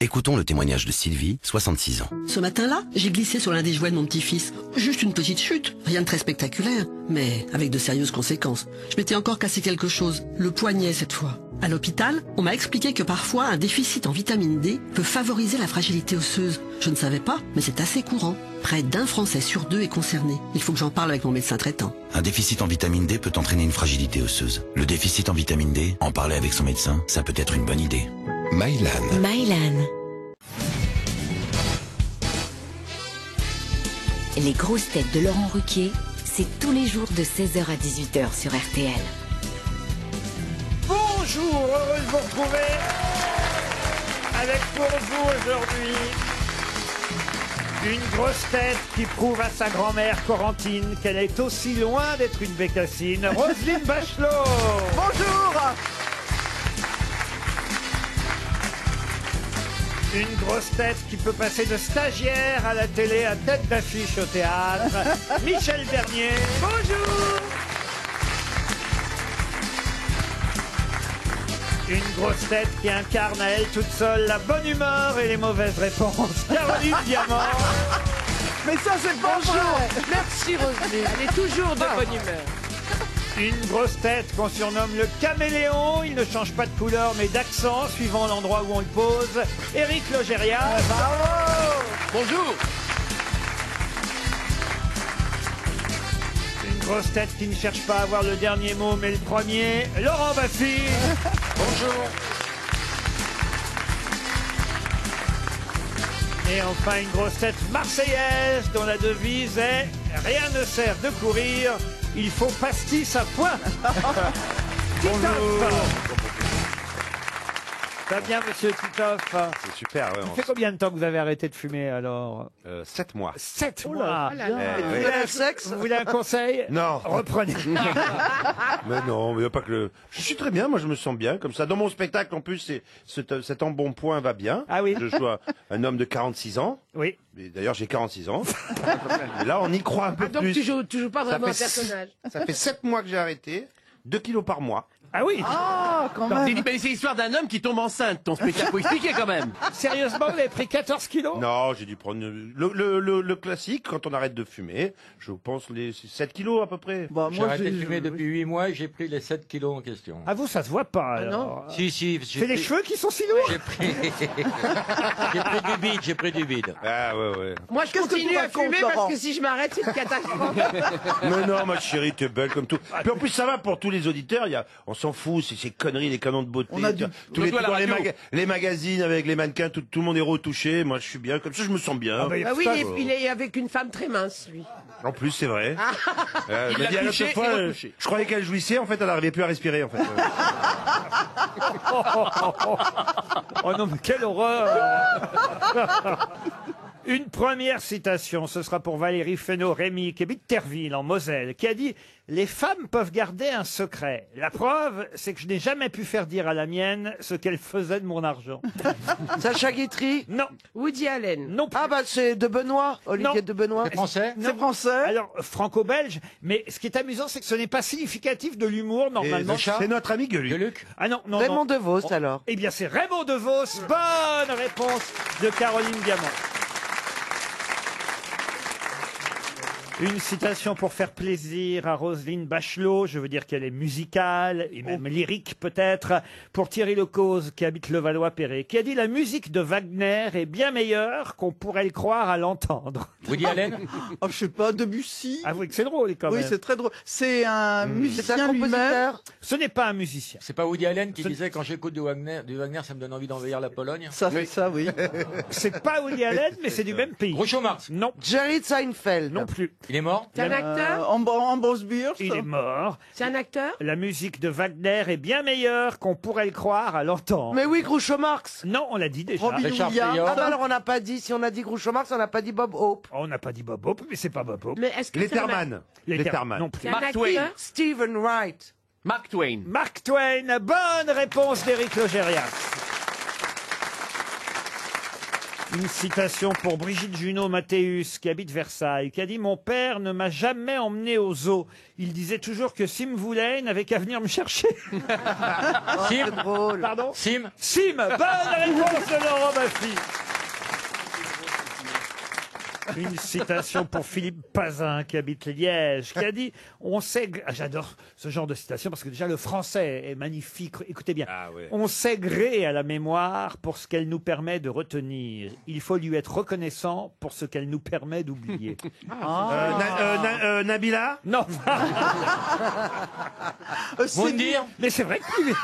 Écoutons le témoignage de Sylvie, 66 ans. Ce matin-là, j'ai glissé sur l'un des jouets de mon petit-fils. Juste une petite chute, rien de très spectaculaire, mais avec de sérieuses conséquences. Je m'étais encore cassé quelque chose, le poignet cette fois. À l'hôpital, on m'a expliqué que parfois un déficit en vitamine D peut favoriser la fragilité osseuse. Je ne savais pas, mais c'est assez courant. Près d'un Français sur 2 est concerné. Il faut que j'en parle avec mon médecin traitant. Un déficit en vitamine D peut entraîner une fragilité osseuse. Le déficit en vitamine D, en parler avec son médecin, ça peut être une bonne idée. Mylan. Mylan. Les grosses têtes de Laurent Ruquier, c'est tous les jours de 16h à 18h sur RTL. Bonjour, heureux de vous retrouver avec pour vous aujourd'hui une grosse tête qui prouve à sa grand-mère Corentine qu'elle est aussi loin d'être une bécassine, Roselyne Bachelot. Bonjour. Une grosse tête qui peut passer de stagiaire à la télé à tête d'affiche au théâtre, Michel Bernier. Bonjour. Une grosse tête qui incarne à elle toute seule la bonne humeur et les mauvaises réponses, Caroline Diamant. Mais ça, c'est pas vrai. Merci Roselyne, elle est toujours de bonne humeur. Une grosse tête qu'on surnomme le caméléon, il ne change pas de couleur mais d'accent suivant l'endroit où on le pose, Éric Logérias. Bravo. Bonjour. Une grosse tête qui ne cherche pas à avoir le dernier mot mais le premier, Laurent Baffy. Bonjour. Et enfin une grosse tête marseillaise dont la devise est « Rien ne sert de courir, il faut pastis à point ». Titoff. Ça va bien, monsieur Titoff? C'est super, ouais. Ça fait combien de temps que vous avez arrêté de fumer, alors? 7 mois. 7 Oh mois. Vous voulez un sexe? Vous voulez un conseil? Non. Reprenez. Mais non, mais y a pas que le... Je suis très bien, moi je me sens bien, comme ça. Dans mon spectacle, en plus, cet embonpoint va bien. Ah oui. Je joue un homme de 46 ans. Oui. Mais d'ailleurs, j'ai 46 ans. Et là, on y croit un peu Donc plus. tu joues pas vraiment un fait personnage. Ça fait 7 mois que j'ai arrêté. 2 kilos par mois. Ah oui. Ah, quand même. C'est l'histoire d'un homme qui tombe enceinte, ton spectacle. Faut expliquer quand même. Sérieusement, vous avez pris 14 kilos? Non, j'ai dû prendre le classique, quand on arrête de fumer. Je pense les 7 kilos à peu près. Bah, J'ai arrêté de fumer depuis 8 mois et j'ai pris les 7 kilos en question. Ah vous, ça se voit pas, alors. Si, si. C'est les cheveux qui sont si lourds? J'ai pris... j'ai pris du vide. Ah ouais, ouais. Moi je Qu'est-ce que continue tu à racontes, fumer Laurent? parce que si je m'arrête, c'est une catastrophe. Mais non, ma chérie, t'es belle comme tout. Puis en plus, ça va pour tous les auditeurs. On s'en fout, c'est ces conneries, les canons de beauté. On a du- tous les, Surtout à la dans radio. les magazines avec les mannequins, tout le monde est retouché. Moi, je suis bien. Comme ça, je me sens bien. Ah bah, Bah oui, ça, il est avec une femme très mince, lui. En plus, c'est vrai. Il m'a l'a dit à l'autre touché fois, et retouché. je croyais qu'elle jouissait. En fait, elle n'arrivait plus à respirer. En fait. Oh non, mais quelle horreur! Une première citation, ce sera pour Valérie Fesneau-Rémy, qui habite Terville, en Moselle, qui a dit « Les femmes peuvent garder un secret. La preuve, c'est que je n'ai jamais pu faire dire à la mienne ce qu'elle faisait de mon argent. Sacha Guitry. » Non, Woody Allen. non plus. Ah bah c'est de Benoît, Olivier Non. de Benoît. C'est français? Non. C'est français. Alors, franco-belge, mais ce qui est amusant, c'est que ce n'est pas significatif de l'humour, normalement. C'est notre ami Gueuluc. Gueuluc? Ah non, non, Raymond non. DeVos alors. Eh bien, c'est Raymond DeVos. Bonne réponse de Caroline Diamant. Une citation pour faire plaisir à Roselyne Bachelot. Je veux dire qu'elle est musicale et même lyrique peut-être. Pour Thierry Lecause, qui habite Levallois-Perret, qui a dit « La musique de Wagner est bien meilleure qu'on pourrait le croire à l'entendre. Woody Allen? Oh, je sais pas, Debussy. » Avouez que c'est drôle quand Oui, même. c'est très drôle. C'est un Hmm. musicien C'est un lui-même. compositeur. Ce n'est pas un musicien. C'est pas Woody Allen qui disait quand j'écoute du Wagner, ça me donne envie d'envahir la Pologne? Ça fait ça, oui. C'est pas Woody Allen, mais c'est du même pays. Groucho Marx? Non, Jerry Seinfeld. non plus. Il est mort? C'est un acteur? Ambrose Bierce. Il est mort. C'est un acteur? La musique de Wagner est bien meilleure qu'on pourrait le croire à l'entendre. Mais oui, Groucho Marx. Non, on l'a dit déjà. Robin Richard Williams. Pryor. Ah bah alors on n'a pas dit, si on a dit Groucho Marx, on n'a pas dit Bob Hope. On n'a pas dit Bob Hope, mais c'est pas Bob Hope. Mais est-ce que c'est un Letterman. Letterman, non C'est plus. un Mark acteur? Twain. Stephen Wright. Mark Twain. Mark Twain, bonne réponse d'Éric Logérias. Une citation pour Brigitte Junot-Mathéus, qui habite Versailles, qui a dit « Mon père ne m'a jamais emmené au zoo. Il disait toujours que s'il me voulait, il n'avait qu'à venir me chercher. » Sim. Pardon Sim. Sim. Bonne réponse de Laurent Baffy. Une citation pour Philippe Pazin, qui habite Liège, qui a dit « On sait... » J'adore ce genre de citation, parce que déjà, le français est magnifique. Écoutez bien. On sait gré à la mémoire pour ce qu'elle nous permet de retenir. Il faut lui être reconnaissant pour ce qu'elle nous permet d'oublier. Nabila? Non. Vous dire. Mais c'est vrai que plus...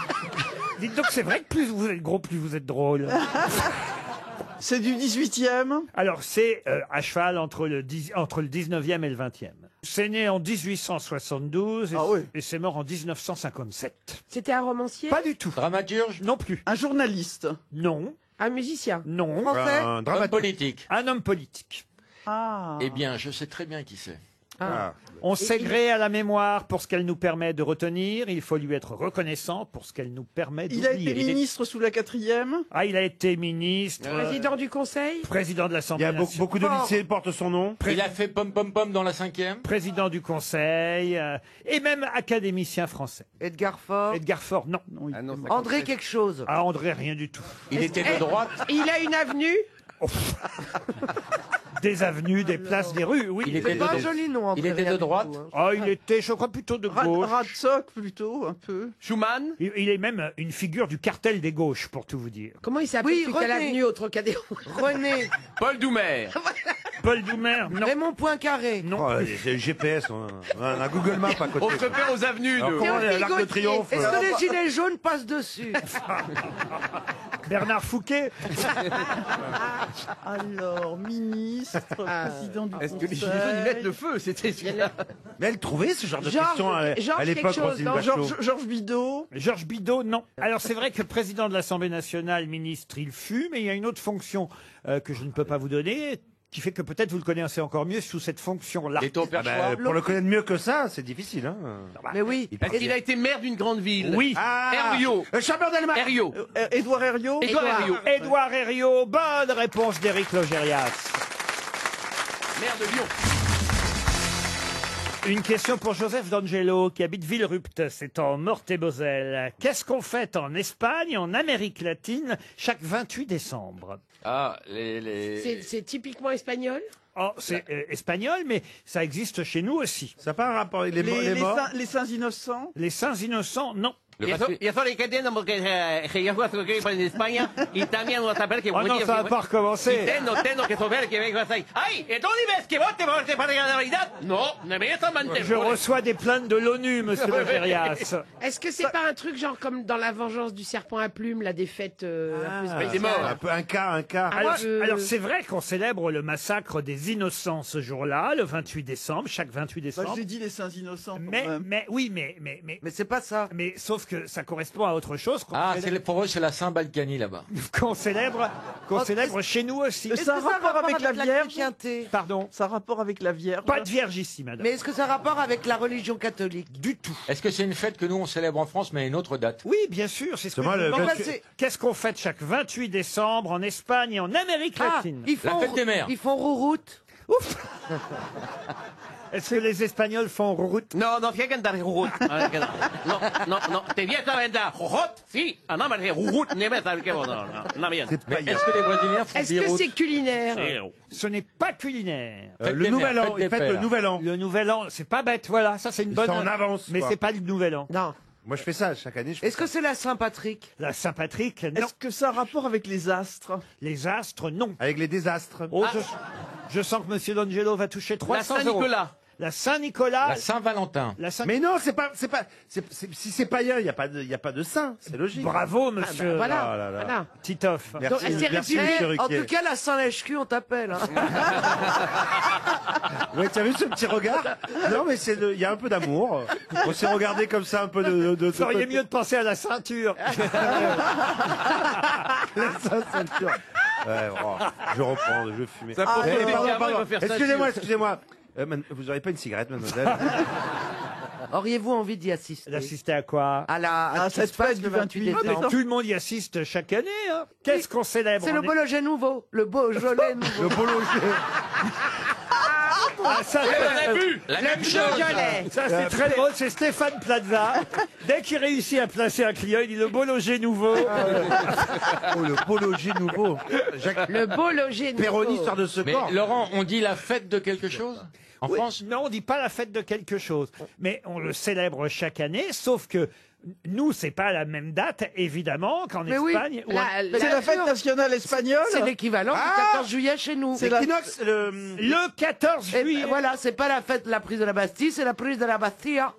Dites donc, c'est vrai que plus vous êtes gros, plus vous êtes drôle. C'est du 18e. Alors, c'est à cheval entre le 19e et le 20e. C'est né en 1872 et c'est mort en 1957. C'était un romancier? Pas du tout. Dramaturge? Non plus. Un journaliste. Non. Un musicien? Non. Français? Homme politique. Un homme politique. Ah. Eh bien, je sais très bien qui c'est. On sait gré à la mémoire pour ce qu'elle nous permet de retenir. Il faut lui être reconnaissant pour ce qu'elle nous permet Il a d'oublier. été ministre sous la 4e. Ah, il a été ministre. Président du Conseil? Président de Il y l'Assemblée a nationale. beaucoup de lycées portent son nom. Il a fait pom-pom-pom dans la 5e. Président du Conseil. Et même académicien français. Edgar Faure? Edgar Faure, non. André quelque chose? Ah, André, rien du tout. Il était de droite. Il a une avenue? Des avenues, des places, des rues, oui. Il était C'est pas un de- joli nom, André. Il était rien de du droite. tout, hein. Ah, il était, je crois, plutôt de gauche. Radsock plutôt, un peu. Schumann? Il est même une figure du cartel des gauches, pour tout vous dire. Comment il s'appelle? Oui, Celui qui a René. l'avenue au Trocadéro? René? Paul Doumer. Paul Doumer, non. Raymond Poincaré? Non. Oh, c'est le GPS, on a un Google Map à côté. On se perd aux avenues. Alors, de- comment Théophile l'Arc de Gautier. Triomphe Est-ce que les gilets jaunes passent dessus? Bernard Fouquet. Alors, ministre, président du Est-ce Conseil. que les gilets jaunes y mettent le feu? C'était celui-là. Mais elle trouvait ce genre de Georges- questions à Georges l'époque, quelque chose, Roselyne non, Bachelot. Georges Bidault. Georges Bidault, non. Alors c'est vrai que président de l'Assemblée nationale, ministre, il fut, mais il y a une autre fonction que je ne peux pas vous donner, qui fait que peut-être vous le connaissez encore mieux sous cette fonction-là. Il était au Ah bah, perchoir. pour le connaître mieux que ça, c'est difficile. Hein. Mais oui. Est-ce qu'il a été maire d'une grande ville? Oui. Herriot. Chambord d'Allemagne. Herriot. Édouard Herriot. Édouard Herriot. Édouard Herriot, bonne réponse d'Éric Logérias. Maire de Lyon. Une question pour Joseph D'Angelo, qui habite Villerupt, c'est en Meurthe-et-Moselle. Qu'est-ce qu'on fête en Espagne, en Amérique latine, chaque 28 décembre? Ah, les... C'est typiquement espagnol? Oh, c'est espagnol, mais ça existe chez nous aussi. Ça n'a pas un rapport avec les morts? Les saints innocents. Les saints innocents, non. Le Y eso es que entiendo porque yo juego en España y también vamos a ver que Oh non, ça va pas recommencer. tengo que saber que vengo ahí. ¡Ay! ¿Y tú dices que vos te vas a la Navidad? No, me voy a mantener. Je reçois des plaintes de l'ONU, monsieur Logérias. Est-ce que c'est pas un truc genre comme dans La Vengeance du serpent à plumes, la défaite un peu spéciale? c'est mort. Un cas. Alors c'est vrai qu'on célèbre le massacre des innocents ce jour-là, le 28 décembre, chaque 28 Bah, décembre. j'ai dit les saints innocents. quand Mais, même. Mais c'est pas ça. mais sauf que ça correspond à autre chose qu'on Ah, célèbre, pour eux, c'est la Saint-Balkany là-bas. qu'on célèbre chez nous aussi. Est-ce que ça a rapport avec la Vierge? chrétienté? Pardon. Ça a rapport avec la Vierge. Pas de vierge ici, madame. Mais est-ce que ça a rapport avec la religion catholique? Du tout. Est-ce que c'est une fête que nous, on célèbre en France, mais à une autre date? Oui, bien sûr, c'est ce que moi, je le demande. Bon, bah, c'est- Qu'est-ce qu'on fête chaque 28 décembre en Espagne et en Amérique Ah, latine? ils font, La fête des mères. Ils font rouroute. Ouf. Est-ce que les Espagnols font route? No, no tiene que andar rurut. No, te viene a vender rurut, sí. Ah non, mais rurut, ne me sabe que bon, non, bien. Mais est-ce que les Brésiliens font Est-ce des que routes? c'est culinaire? Ce n'est pas culinaire. Fête Le des nouvel mères, an, fête des ils fêtent le pères. nouvel an. Le nouvel an, c'est pas bête, voilà, ça c'est une Ils bonne. sont en avance, Mais quoi. c'est pas le nouvel an. Non. Moi, je fais ça chaque année. Je fais Est-ce que c'est la Saint-Patrick? La Saint-Patrick, non. Est-ce que ça a rapport avec les astres? Les astres, non. Avec les désastres. Oh, je sens que monsieur D'Angelo va toucher La 300 euros. Saint-Nicolas. La Saint-Nicolas. La Saint-Valentin. La Saint- Mais non, si c'est païen, il n'y a pas de saint, c'est logique. Bravo, monsieur Voilà. Oh là là. Voilà. Titoff. Merci, c'est merci résumé. monsieur En Ruquier. tout cas, la Saint-Lèche-Cul, on t'appelle. Hein. Ouais, t'as vu ce petit regard? Non, mais il y a un peu d'amour. On s'est regardé comme ça, un peu de Vous feriez mieux de penser à la ceinture. ceinture. Ouais, oh, je reprends, je vais fumer. Ça pose Eh, des pardon, diamants, pardon. il va faire ça Excusez-moi. Vous n'aurez pas une cigarette, mademoiselle? Auriez-vous envie d'y assister? D'assister à quoi? À cette fête du 28 Ah, mais décembre. tout le monde y assiste chaque année. Hein. Qu'est-ce qu'on célèbre? C'est le Beaujolais nouveau. Le Beaujolais nouveau. Le Beaujolais. Ah, ça, On a vu la même chose. ça, c'est très drôle. C'est Stéphane Plaza. Dès qu'il réussit à placer un client, il dit le Beaujolais nouveau. Oh, le Beaujolais nouveau. Jacques Le beau logis nouveau. Perroni, histoire de ce Mais corps. Laurent, on dit la fête de quelque chose en Oui, France? non, on dit pas la fête de quelque chose, mais on le célèbre chaque année, sauf que nous, c'est pas la même date, évidemment, qu'en Mais oui. Espagne. ou en- C'est la fête nationale espagnole. C'est l'équivalent du 14 juillet chez nous. C'est la- L'équinoxe, Le 14 Et juillet. voilà, c'est pas la fête de la prise de la Bastille, c'est la prise de la Bastilla.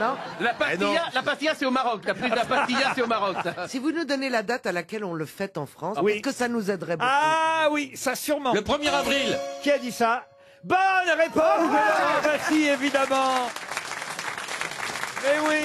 Non. La pastilla, c'est au Maroc. La prise de la pastilla, c'est au Maroc. ça. Si vous nous donnez la date à laquelle on le fête en France, Oui. est-ce que ça nous aiderait beaucoup? Ah oui, ça sûrement. Le 1er avril. Qui a dit ça? Bonne réponse de Laurent Baffy, évidemment. Mais oui.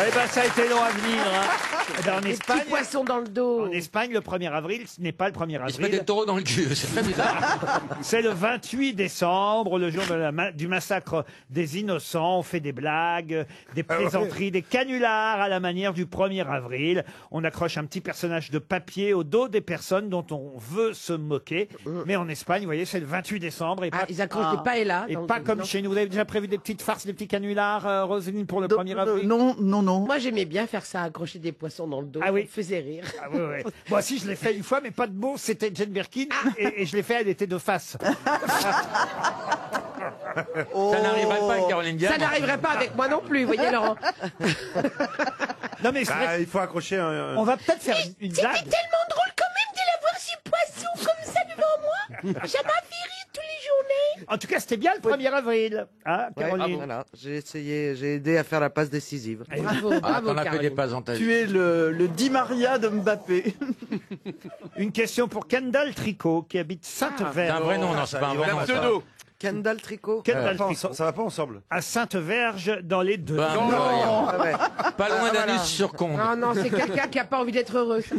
Eh ben, ça a été long à venir. Hein. Eh ben, en Des Espagne, petits poissons dans le dos. en Espagne, le 1er avril, ce n'est pas le 1er Il se met avril. des taureaux dans le cul, c'est très bizarre. C'est le 28 décembre, le jour de du massacre des innocents. On fait des blagues, des plaisanteries, des canulars à la manière du 1er avril. On accroche un petit personnage de papier au dos des personnes dont on veut se moquer. Mais en Espagne, vous voyez, c'est le 28 décembre. Et Ah, pas, ils accrochent des paellas. et dans le pas dos. comme Non. chez nous. Vous avez déjà prévu des petites farces, des petits canulars, Roselyne, pour le 1er avril? Non, non, non. Moi, j'aimais bien faire ça, accrocher des poissons dans le dos. Ah oui. Ça me faisait rire. Ah oui, oui. Moi aussi, je l'ai fait une fois, mais pas de mots. C'était Jane Birkin et je l'ai fait, elle était de face. Ça n'arriverait pas avec Caroline Diamant. Ça n'arriverait pas avec moi non plus, vous voyez, Laurent. Non, mais c'est vrai Bah, il faut accrocher un. qu'on va peut-être faire une blague. tellement drôle quand même de la voir ces poissons comme ça devant moi. Ça m'a fait rire tous les journées. En tout cas, c'était bien le 1er avril. Hein, Ouais, Caroline? voilà, j'ai essayé, j'ai aidé à faire la passe décisive. Bravo, Ah, bravo, t'en as fait des Caroline. passes dans ta vie. Tu es le Di Maria de Mbappé. Une question pour Kendall Tricot, qui habite C'est un Sainte-Verge. vrai nom, non, c'est pas un vrai nom. ça. Pseudo. Kendall Tricot. Kendall Tricot. Ça va pas ensemble. À Sainte-Verge, dans les deux. Bah, Ah ouais. Pas loin Ah, voilà. d'Anus sur Conde. Non, non, c'est quelqu'un qui n'a pas envie d'être heureux. ça.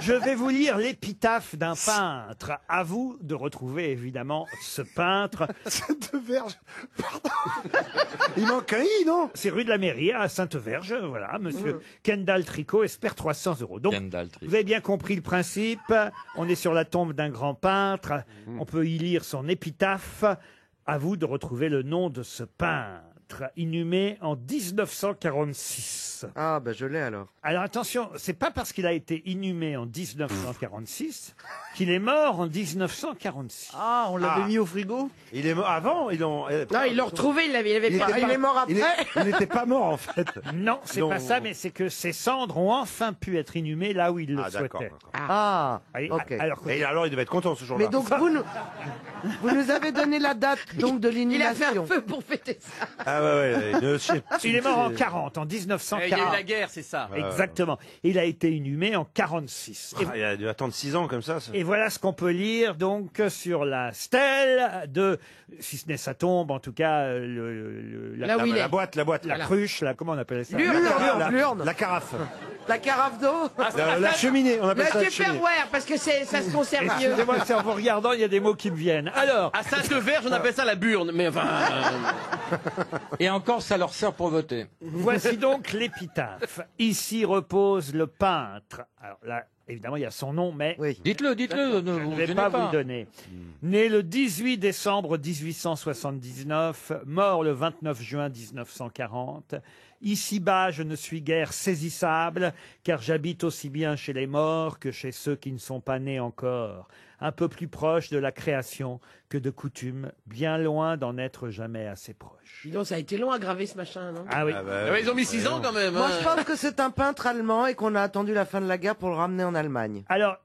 Je vais vous lire l'épitaphe d'un peintre. À vous de retrouver, évidemment, ce peintre. Sainte-Verge. Pardon. Il manque un i, non? C'est rue de la Mairie, à Sainte-Verge. Voilà, monsieur Kendall Tricot espère 300 €. Donc, Kendall Tricot. vous avez bien compris le principe. On est sur la tombe d'un grand peintre. On peut y lire son épitaphe. À vous de retrouver le nom de ce peintre, inhumé en 1946. Ah, ben je l'ai alors. Alors attention, c'est pas parce qu'il a été inhumé en 1946 qu'il est mort en 1946. Ah, on l'avait mis au frigo. Il est mort avant. Ils l'ont. Non, il l'a retrouvé, il avait pas. Il est mort Il après. n'était pas mort en fait. Non, c'est Non. pas ça, mais c'est que ses cendres ont enfin pu être inhumées là où il le Ah d'accord. souhaitait. Ah, Allez, ok. alors, Et alors il devait être content ce jour-là. Mais donc vous nous avez donné la date donc de Il a fait un l'inhumation. feu pour fêter ça. Ah ouais, il est mort en 40, en Il y a eu 1940. la guerre, c'est ça. Exactement. Il a été inhumé en 46. Il a dû attendre 6 ans comme ça. Et voilà ce qu'on peut lire donc sur la stèle de, si ce n'est sa tombe, en tout cas Là où il est. La boîte. la cruche, là, comment on appelle ça? L'urne. La carafe. La carafe d'eau. La cheminée, on appelle ça Le la cheminée. Tupperware, parce que ça se conserve mieux. Excusez-moi, c'est en vous regardant, il y a des mots qui me viennent. Alors, À Sainte-Verge, on appelle ça la burne. Mais enfin. Et encore, ça leur sert pour voter. voici donc l'épitaphe. Ici repose le peintre. Alors là, évidemment, il y a son nom, mais Oui. Dites-le, je ne vous vais gênez pas vous le donner. Né le 18 décembre 1879, mort le 29 juin 1940. Ici-bas, je ne suis guère saisissable, car j'habite aussi bien chez les morts que chez ceux qui ne sont pas nés encore. Un peu plus proche de la création que de coutume, bien loin d'en être jamais assez proche. Dis donc, ça a été long à graver ce machin, non? Ah oui. Ils ont mis 6 ans quand même. Moi, hein. je pense que c'est un peintre allemand et qu'on a attendu la fin de la guerre pour le ramener en Allemagne. Alors,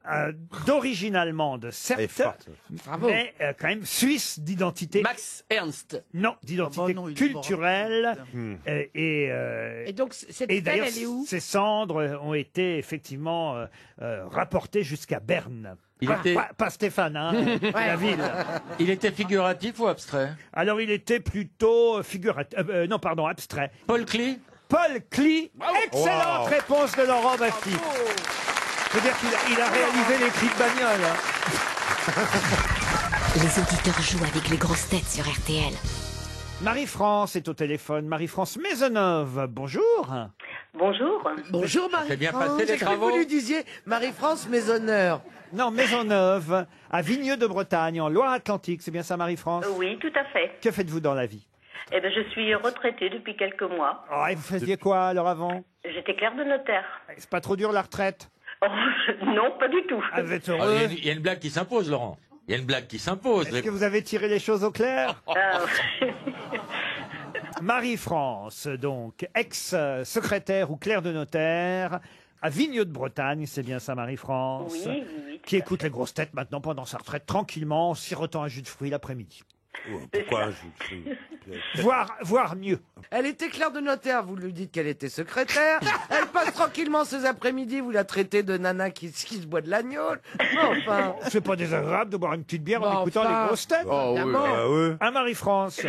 d'origine allemande, Elle est certes, forte. Bravo. mais quand même suisse d'identité. Max Ernst. Non, d'identité Ah bah non, il est culturelle. mort. Et donc, cette Et stèle, d'ailleurs, elle est où? ces cendres ont été effectivement rapportées jusqu'à Berne. Il Pas, était- pas Stéphane, hein, la ville. Il était figuratif ou abstrait? Alors, il était plutôt figuratif. Non, pardon, abstrait. Paul Klee? Paul Klee. Excellente Wow. réponse de Laurent Baffy. C'est-à-dire qu'il a réalisé les cris de bagnole. Hein. Les auditeurs jouent avec les grosses têtes sur RTL. Marie-France est au téléphone. Marie-France Maisonneuve, bonjour. Bonjour. Bonjour C'est bien Marie-France. passé, les J'ai cru que travaux vous lui disiez Marie-France Maisonneur. Non, Maisonneuve, à Vigneux de Bretagne, en Loire-Atlantique. C'est bien ça, Marie-France? Oui, tout à fait. Que faites-vous dans la vie? Eh ben, je suis retraitée depuis quelques mois. Oh, et vous faisiez quoi alors avant? J'étais clerc de notaire. C'est pas trop dur la retraite? Oh, non, pas du tout. Ah, vous êtes Ah, heureux? Il y a une blague qui s'impose, Laurent. Il y a une blague qui s'impose. Est-ce que vous avez tiré les choses au clair? Ah, Marie-France, donc, ex-secrétaire ou clerc de notaire, à Vigneux de Bretagne, c'est bien ça, Marie-France? oui, oui, oui. Qui écoute les grosses têtes maintenant pendant sa retraite, tranquillement, en sirotant un jus de fruits l'après-midi. Pourquoi un jus de fruits? Voire mieux. Elle était clerc de notaire, vous lui dites qu'elle était secrétaire. Elle passe tranquillement ses après-midi, vous la traitez de nana qui se boit de l'agneau. Enfin. C'est pas désagréable de boire une petite bière en Bah, écoutant enfin. les grosses têtes? Oh oui, Évidemment. ah oui. Hein, Marie-France?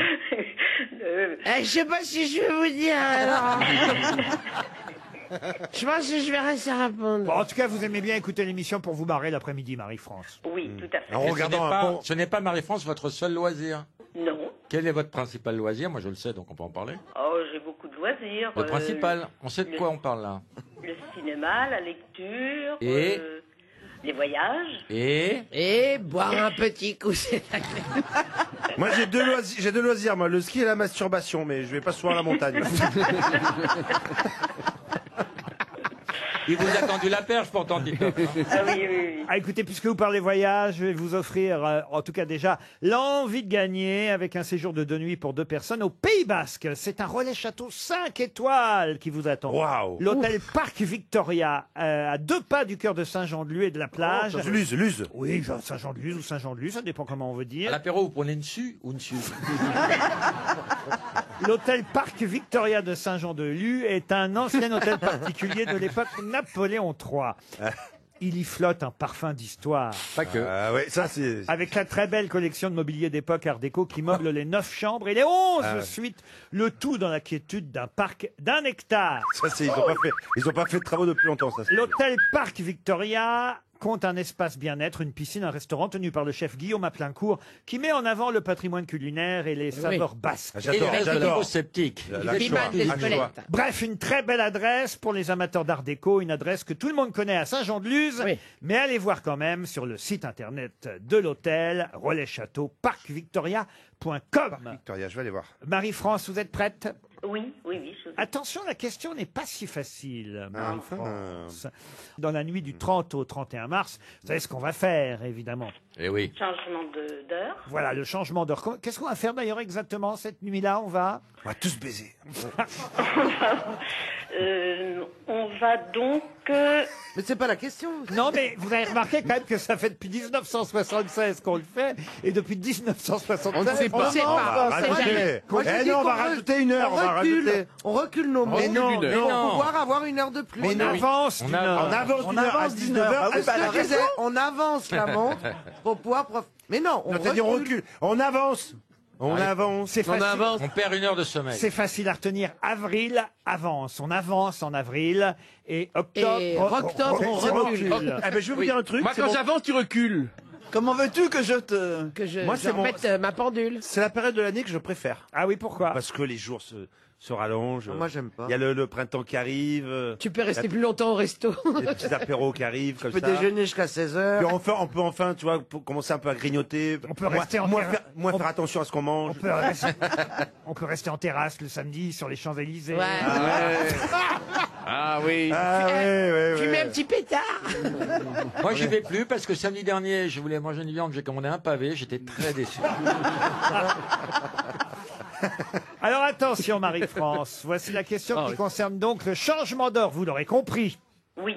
Je sais pas si je vais vous dire alors. Je pense que je vais rester répondre. Bon, en tout cas, vous aimez bien écouter l'émission pour vous marrer l'après-midi, Marie-France. Oui, tout à fait. En Et regardant un pont. ce n'est pas, Marie-France, votre seul loisir. Non. Quel est votre principal loisir? Moi, je le sais, donc on peut en parler. Oh, j'ai beaucoup de loisirs. Le principal, on sait de quoi on parle là. Le cinéma, la lecture. Et les voyages. Et boire un petit coup, c'est Moi, j'ai deux loisirs, moi, le ski et la masturbation, mais je vais pas souvent à la montagne. Il vous a tendu la perche pourtant, Titoff. Ah oui, oui, oui. Ah, écoutez, puisque vous parlez voyage, je vais vous offrir, en tout cas déjà, l'envie de gagner avec un séjour de 2 nuits pour 2 personnes au Pays Basque. C'est un relais château 5 étoiles qui vous attend. Waouh. L'hôtel Parc Victoria, à 2 pas du cœur de Saint-Jean-de-Luz et de la plage. Luz. Oui, Saint-Jean-de-Luz ou Saint-Jean-de-Luz, ça dépend comment on veut À dire. l'apéro, vous prenez une su ou une su? L'hôtel Parc Victoria de Saint-Jean-de-Luz est un ancien hôtel particulier de l'époque Napoléon III. Il y flotte un parfum d'histoire. Pas que. Ah ouais, ça c'est. Avec la très belle collection de mobilier d'époque Art déco qui meuble les 9 chambres et les 11 suites, le tout dans la quiétude d'un parc d'1 hectare. Ça c'est. Ils ont pas fait de travaux depuis longtemps, ça. L'hôtel Parc Victoria compte un espace bien-être, une piscine, un restaurant tenu par le chef Guillaume Aplincourt qui met en avant le patrimoine culinaire et les saveurs basques. Et le reste de niveau sceptique. Bref, une très belle adresse pour les amateurs d'art déco, une adresse que tout le monde connaît à Saint-Jean-de-Luz, mais allez voir quand même sur le site internet de l'hôtel, relais château, parcvictoria.com. Victoria, je vais aller voir. Marie-France, vous êtes prête? Oui. Attention, la question n'est pas si facile, Marie-France. Dans la nuit du 30 au 31 mars, vous savez ce qu'on va faire, évidemment. Eh oui. Changement d'heure. Voilà, le changement d'heure. Qu'est-ce qu'on va faire d'ailleurs exactement cette nuit-là? On va tous baiser. On va donc... Mais c'est pas la question. Non, mais vous avez remarqué quand même que ça fait depuis 1976 qu'on le fait, et depuis 1976... On ne sait pas. On va rajouter une heure. On recule nos mots. Mais non, pour pouvoir avoir une heure de plus. Mais On avance d'une heure. On avance d'une heure à 19h. C'est ce que je disais, on avance la montre pour pouvoir... Mais non, on C'est-à-dire on recule. On avance. On avance. C'est facile. On perd une heure de sommeil. C'est facile à retenir. Avril avance. On avance en avril. Et octobre, Et octobre, on recule. Ah ben, je vais vous dire un truc. Moi, c'est quand mon- j'avance, tu recules. Comment veux-tu que je te... Moi, c'est mon- remette ma pendule. C'est la période de l'année que je préfère. Ah oui, pourquoi? Parce que les jours se rallongent. Moi, j'aime pas. Il y a le printemps qui arrive. Tu peux rester plus longtemps au resto. Des petits apéros qui arrivent comme Tu peux ça. déjeuner jusqu'à 16h. Puis on peut enfin, tu vois, pour commencer un peu à grignoter. On peut rester en terrasse. Moins faire attention à ce qu'on mange. On peut rester en terrasse le samedi sur les Champs-Élysées. Ah oui. Ah ouais. Tu mets un petit pétard. Moi, j'y vais plus parce que samedi dernier, je voulais manger une viande, j'ai commandé un pavé, j'étais très déçu. Alors attention, Marie-France. Voici la question qui concerne donc le changement d'heure. Vous l'aurez compris. Oui.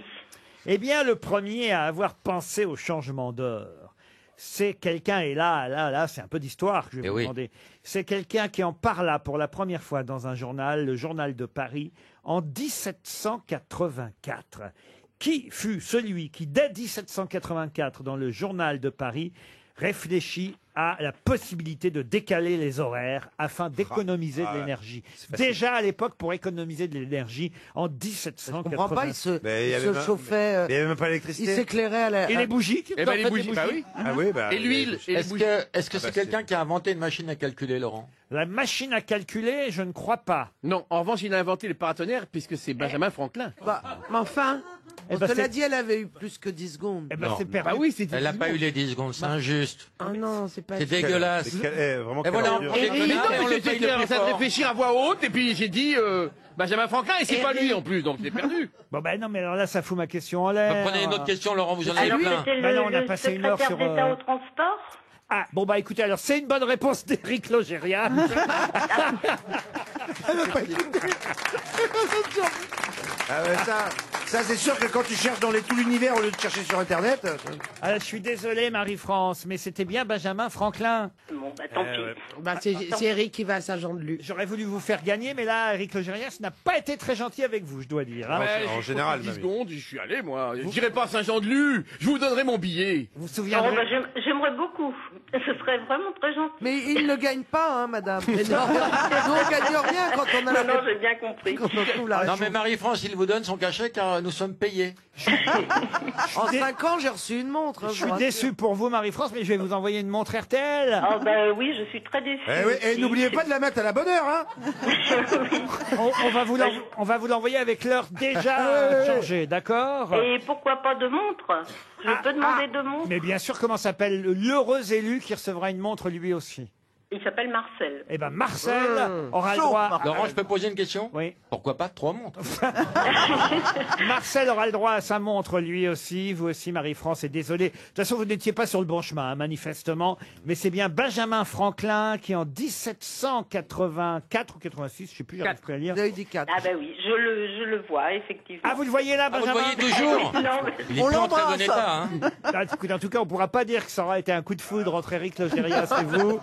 Eh bien, le premier à avoir pensé au changement d'heure, c'est quelqu'un, et là, c'est un peu d'histoire que je vais vous demander. C'est quelqu'un qui en parla pour la première fois dans un journal, le Journal de Paris, en 1784. Qui fut celui qui, dès 1784, dans le Journal de Paris, réfléchit a la possibilité de décaler les horaires afin d'économiser de l'énergie. Déjà à l'époque, pour économiser de l'énergie, en 1780. Je comprends pas, il se chauffait. Il n'y avait même pas l'électricité. Il s'éclairait à la. Et les bougies Eh ben, les bougies, bah oui. Ah oui, bah. Et l'huile. et les Est-ce bougies. que c'est quelqu'un qui a inventé une machine à calculer, Laurent? La machine à calculer, je ne crois pas. Non, en revanche, il a inventé les paratonnerres puisque c'est Benjamin Franklin. Bah, mais enfin, Eh on ben, te l'a c'est- dit, elle avait eu plus que 10 secondes. Eh ben, Non. c'est perdu. Bah oui, c'est Elle n'a pas eu les 10 secondes, c'est injuste. Ah non, c'est pas. C'est dégueulasse. Vraiment, Et quelle voilà, ordure. on Et prend les non, connards et mais on le j'étais paye le en plus train de fort. réfléchir à voix haute et puis j'ai dit Benjamin Franklin et c'est pas lui en plus, donc j'ai perdu. Bon ben non, mais alors là, ça fout ma question en l'air. Prenez une autre question, Laurent, vous en avez Alors, plein. c'était Bah le, non, on a le passé une heure secrétaire sur, d'État au transport. Ah, bon bah écoutez, alors c'est une bonne réponse d'Éric Logérias. Ah ouais, ça c'est sûr que quand tu cherches dans tout l'univers au lieu de chercher sur Internet. Ah, je suis désolé, Marie-France, mais c'était bien Benjamin Franklin. Bon, bah tant pis. Bah, c'est Eric qui va à Saint-Jean-de-Luz. J'aurais voulu vous faire gagner, mais là, Éric Logérias n'a pas été très gentil avec vous, je dois dire. hein. Ouais, en j'ai général, 10 même. secondes, je suis allé moi. J'irai pas à Saint-Jean-de-Luz, je vous donnerai mon billet. Vous vous Oh, souviendrez bah, j'aimerais beaucoup. Ce serait vraiment très gentil. Mais il ne gagne pas, hein, madame. Mais non, nous, on gagne rien quand on a la. Non, non, j'ai bien compris. Quand on trouve la Non mais Marie-France, il vous donne son cachet car nous sommes payés. En 5 ans, j'ai reçu une montre. hein, Je je suis vous déçu pour vous, Marie-France, mais je vais vous envoyer une montre RTL. Oh, bah oui, je suis très déçue. Eh oui, et aussi. n'oubliez pas de la mettre à la bonne heure, hein. On va vous l'envoyer avec l'heure déjà changée, d'accord? Et pourquoi pas de montre? Je peux demander de montre? Mais bien sûr, comment s'appelle l'heureux élu qui recevra une montre lui aussi? Il s'appelle Marcel. Eh ben Marcel aura le droit. Laurent, je peux poser une question? Oui. Pourquoi pas 3 montres? Marcel aura le droit à sa montre lui aussi, vous aussi Marie-France, et désolé. De toute façon, vous n'étiez pas sur le bon chemin, hein, manifestement. Mais c'est bien Benjamin Franklin qui, en 1784 ou 86, je sais plus, j'arrive plus à lire. avez dit 4. Ah bah oui, je le vois, effectivement. Ah, vous le voyez là, Ah, vous le Benjamin? voyez toujours? Non, mais- Il est plus en très bon état, hein. En tout cas, on pourra pas dire que ça aura été un coup de foudre entre Éric Logérias et vous.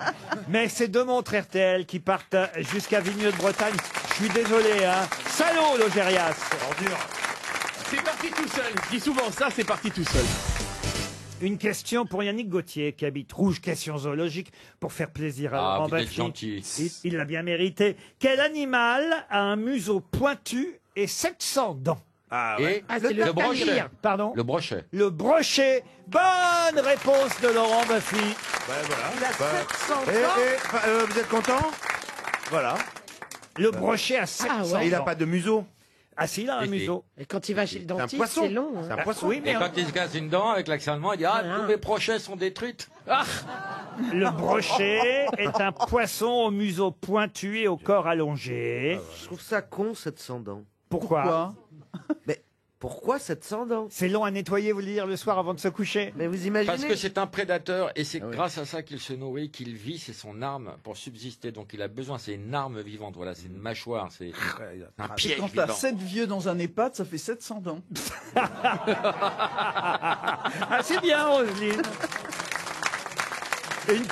Mais c'est 2 montres RTL qui partent jusqu'à Vigneux de Bretagne. Je suis désolé, hein. Salaud, Logérias. C'est parti tout seul. Je dis souvent ça, c'est parti tout seul. Une question pour Yannick Gauthier, qui habite Rouge, question zoologique, pour faire plaisir à Ah, Laurent vous êtes Baffy. gentil. Il l'a bien mérité. Quel animal a un museau pointu et 700 dents? Ah Et c'est le brochet. tahir. Pardon? Le brochet. Le brochet. Bonne réponse de Laurent Baffy. voilà. Il a 700 Vous êtes content? Voilà. Le brochet a 700 ouais. Il n'a dents. pas de museau. Ah si, il a un Et- museau. Et quand il va chez le C'est un dentiste, poisson. c'est long. C'est un hein. poisson. Oui, mais Et quand il se casse une dent avec l'accent allemand, il dit ah, tous mes brochets sont détruites. Ah, le brochet est un poisson au museau pointu et au corps allongé. Je trouve ça con, 700 dents. Pourquoi? Mais pourquoi 700 dents? C'est long à nettoyer, vous le dire, le soir avant de se coucher. Mais vous imaginez? parce que c'est un prédateur et c'est grâce à ça qu'il se nourrit, qu'il vit, c'est son arme pour subsister. Donc il a besoin, c'est une arme vivante. Voilà, c'est une mâchoire, c'est un piège Quand t'as vivant. 7 vieux dans un EHPAD, ça fait 700 dents. Ah, c'est bien, Roselyne. Une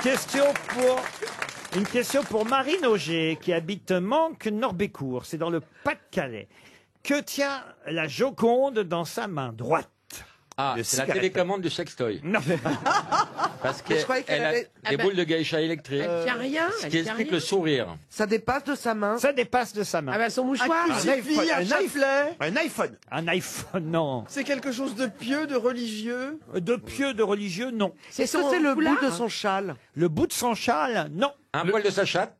question pour Marine Auger, qui habite Manque-Norbécourt. C'est dans le Pas-de-Calais. Que tient la Joconde dans sa main droite? Ah, Le c'est la cigarette. télécommande du sextoy. Non. Parce Mais je croyais qu'elle qu'elle a avait- des boules de geisha électriques. Elle tient rien. Ce Elle qui tient explique rien. le sourire. Ça dépasse de sa main. Ça dépasse de sa main. Ah bah son Un mouchoir. crucifix, un chapelet. Un iPhone. Un iPhone, non. C'est quelque chose de pieux, de religieux. De pieux, de religieux, non. Est-ce que c'est le bout de son châle? Le bout de son châle, non. Un poil de sa chatte,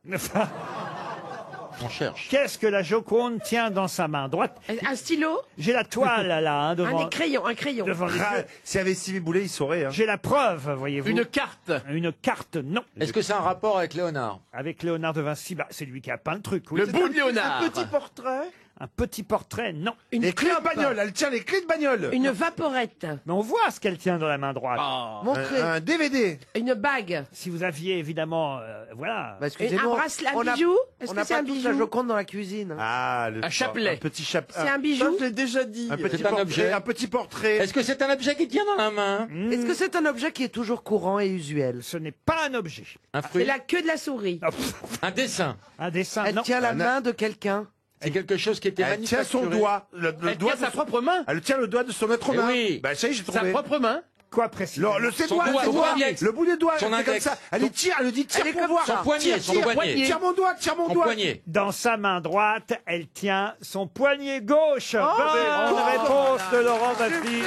on cherche. Qu'est-ce que la Joconde tient dans sa main droite? Un stylo? J'ai la toile là, hein, devant, Un crayon, un crayon. devant les Ah, yeux. S'il y avait Sylvie Boulet, il saurait. Hein. J'ai la preuve, voyez-vous. Une carte. Une carte, non. Est-ce que c'est un rapport avec Léonard? Avec Léonard de Vinci, bah, c'est lui qui a peint le truc. Oui. Le bout de Léonard. Un petit portrait. Un petit portrait, non. Les clés de bagnole. Elle tient les clés de bagnole. Une vaporette. Mais on voit ce qu'elle tient dans la main droite. Ah. Montrez. Un DVD. Une bague. Si vous aviez évidemment, voilà. Bah, Un excusez-moi. bracelet, un on a- bijou? Est-ce On que n'a c'est pas un tous bijou? la Joconde dans la cuisine. Ah, Un chapelet. Un petit chapelet. C'est un Ça, bijou? je l'ai déjà dit. Un petit C'est un portrait. objet. Un petit portrait. Est-ce que c'est un objet qui tient dans la main? Est-ce que c'est un objet qui est toujours courant et usuel? Ce n'est pas un objet. Un C'est fruit? la queue de la souris. Ah, pff, Un dessin? un dessin, Elle non. tient la main de quelqu'un. C'est quelque chose qui était Elle tient son manufacturé. doigt. Le Elle doigt tient de sa son- propre main. Elle tient le doit de son être Eh humain. oui. Bah, ça y est, j'ai Sa trouvé. propre main. Quoi précisément? Ses Son doigts, doigt, ses son doigts, index. le bout des doigts, Son c'est comme index. ça. Elle lui dit tire pour voir. Son poignet, son poignet. Tire mon doigt, tire mon Son doigt. poignet. Dans sa main droite, elle tient son poignet gauche. Bonne oh, réponse de Laurent Baffy.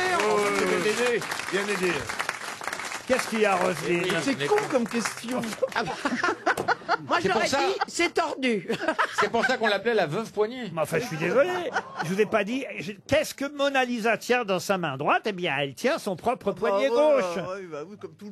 Bien aidé. Qu'est-ce qu'il y a, Roselyne? C'est con comme question. Moi, C'est pour j'aurais ça. dit, c'est tordu. C'est pour ça qu'on l'appelait la veuve poignée. Mais enfin, je suis désolé. Je vous ai pas dit. Qu'est-ce que Mona Lisa tient dans sa main droite? Eh bien, elle tient son propre poignet gauche.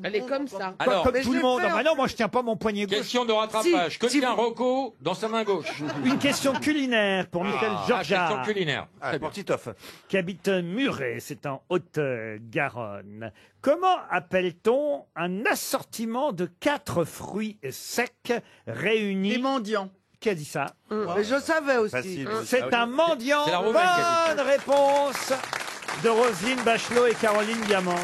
Elle est comme ça. Alors, Comme mais tout je le l'ai monde. fait, Ah non, moi, je tiens pas mon poignet gauche. question de rattrapage. Que Si tient vous- Rocco dans sa main gauche? Une question culinaire pour Michel Question Georgia, culinaire. Ah, Très bien. pour Titoff. qui habite Muret, c'est en Haute-Garonne. Comment appelle-t-on un assortiment de 4 fruits secs réunis? Les mendiants. Qui a dit ça? Mais je savais aussi. Facile. C'est un mendiant. C'est la Roumaine qui a Bonne réponse de Roselyne Bachelot et Caroline Diamant.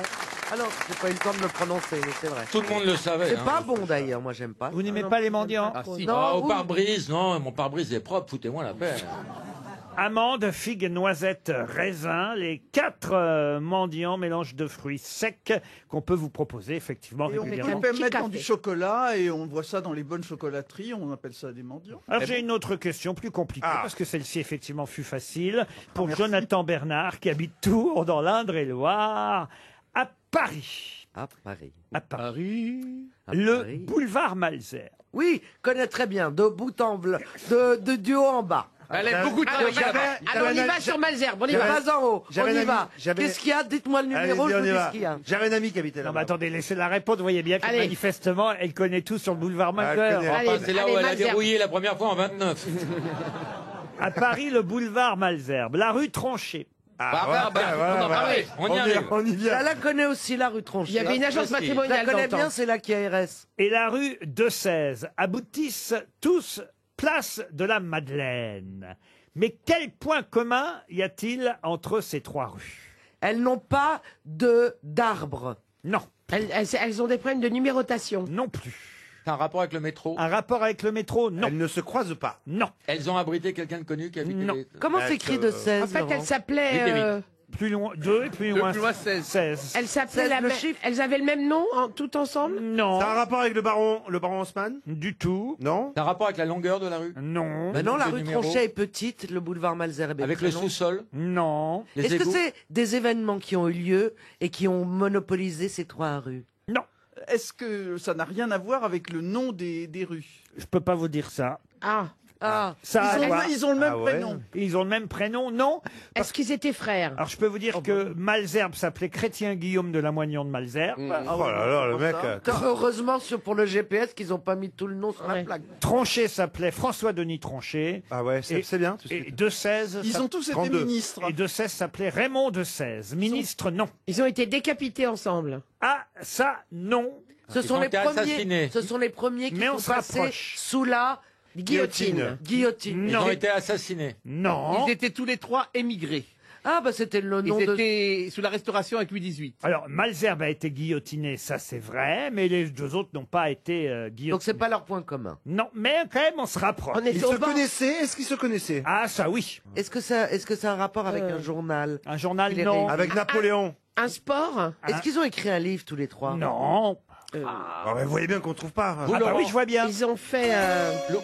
Ah non, j'ai pas eu le temps de le prononcer, mais c'est vrai. Tout le monde le savait. C'est hein. pas bon d'ailleurs, moi j'aime pas. Vous n'aimez Non, pas les j'aime mendiants? pas. Si. Non, Ah, au oui. pare-brise, non, mon pare-brise est propre, foutez-moi la paix. Amandes, figues, noisettes, raisins, les 4 mendiants, mélange de fruits secs qu'on peut vous proposer effectivement Et on régulièrement. peut petit mettre dans café. du chocolat et on voit ça dans les bonnes chocolateries, on appelle ça des mendiants. Alors j'ai une autre question plus compliquée Ah. parce que celle-ci effectivement fut facile pour Jonathan Bernard qui habite Tours dans l'Indre-et-Loire à Paris. À Paris. À Paris. À Le Paris. boulevard Malesherbes. Oui, connais très bien, de bout en blanc, du haut en bas. Elle a beaucoup de Alors, travail là-bas. alors, on y va sur Malesherbes, on y De va. bas en haut, on j'avais y un va. ami- j'avais- Qu'est-ce qu'il y a? Dites-moi le numéro, Allez-y, je on vous y dis va. ce qu'il y a. J'avais un ami qui habitait Non là-bas. mais attendez, laissez la réponse, vous voyez bien que Allez. manifestement elle connaît tout sur le boulevard elle Malesherbes. connaît. Allez, Enfin, c'est là allez, où elle a Malesherbes. dérouillé la première fois en 29. À Paris, le boulevard Malesherbes, la rue Tronchet. Voilà, on y arrive. On y Elle vient. la connaît aussi, la rue Tronchet. Il y avait une agence Précis. Je la matrimoniale dans connais le temps. bien, c'est la KRS. Et la rue de 16 aboutissent tous place de la Madeleine. Mais quel point commun y a-t-il entre ces 3 rues? Elles n'ont pas d'arbres. Non, Elles ont des problèmes de numérotation. non plus. C'est un rapport avec le métro. Un rapport avec le métro? Non. Elles ne se croisent pas. Non. Elles ont abrité quelqu'un de connu qui habitait Non. les- Comment s'écrit de 16 En fait, Laurent elle s'appelait. Vite et vite. Plus loin, 2 et plus loin, plus loin, 16. 16. Elles s'appelaient 16, la le même- chiffre. Elles avaient le même nom, tout ensemble. Non, Ça a un rapport avec le baron Haussmann? du tout. Non? C'est un rapport avec la longueur de la rue. Non, Ben non, la Le rue numéro. Tronchet est petite, le boulevard Malesherbes est Avec très le long. sous-sol. non, Les Est-ce que égouts. c'est des événements qui ont eu lieu et qui ont monopolisé ces 3 rues? non. Est-ce que ça n'a rien à voir avec le nom des rues? Je peux pas vous dire ça. Ah. Ah, Ça a à voir. Ils ont le même Ah ouais. prénom. Ils ont le même prénom? Non. Est-ce qu'ils étaient frères? Alors je peux vous dire que Malesherbes s'appelait Chrétien Guillaume de Lamoignon de Malesherbes. Oh là là, le mec. heureusement pour le GPS qu'ils n'ont pas mis tout le nom sur la Ouais. plaque. Tronchet s'appelait François-Denis Tronchet. Ah ouais, Et- c'est bien. Et De 16. Ils ont tous été 32. ministres. Et De 16 s'appelait Raymond De 16. Ministre, non. Ils ont été décapités ensemble. Ah, ça, non. Ce Ils sont ont les été premiers. assassinés. Ce sont les premiers qui Mais on sont se passés rapproche. sous la Guillotine. guillotine. Ils Non. ont été assassinés. Non. Ils étaient tous les 3 émigrés. Ah bah c'était le nom Ils de. étaient sous la restauration avec Louis XVIII. Alors, Malesherbes a été guillotiné, ça c'est vrai, mais les 2 autres n'ont pas été guillotinés. Donc c'est pas leur point commun. Non, mais quand même, on se rapproche. On est Ils au se banc. connaissaient? Est-ce qu'ils se connaissaient? Ah, ça oui. Est-ce que ça a un rapport avec un journal? Un journal, Il est non. Avec Napoléon? Un sport? Est-ce qu'ils ont écrit un livre tous les 3? Non. Ah, vous voyez bien qu'on trouve pas. Vous, Ah bah Laurent, oui, je vois bien. Ils ont fait.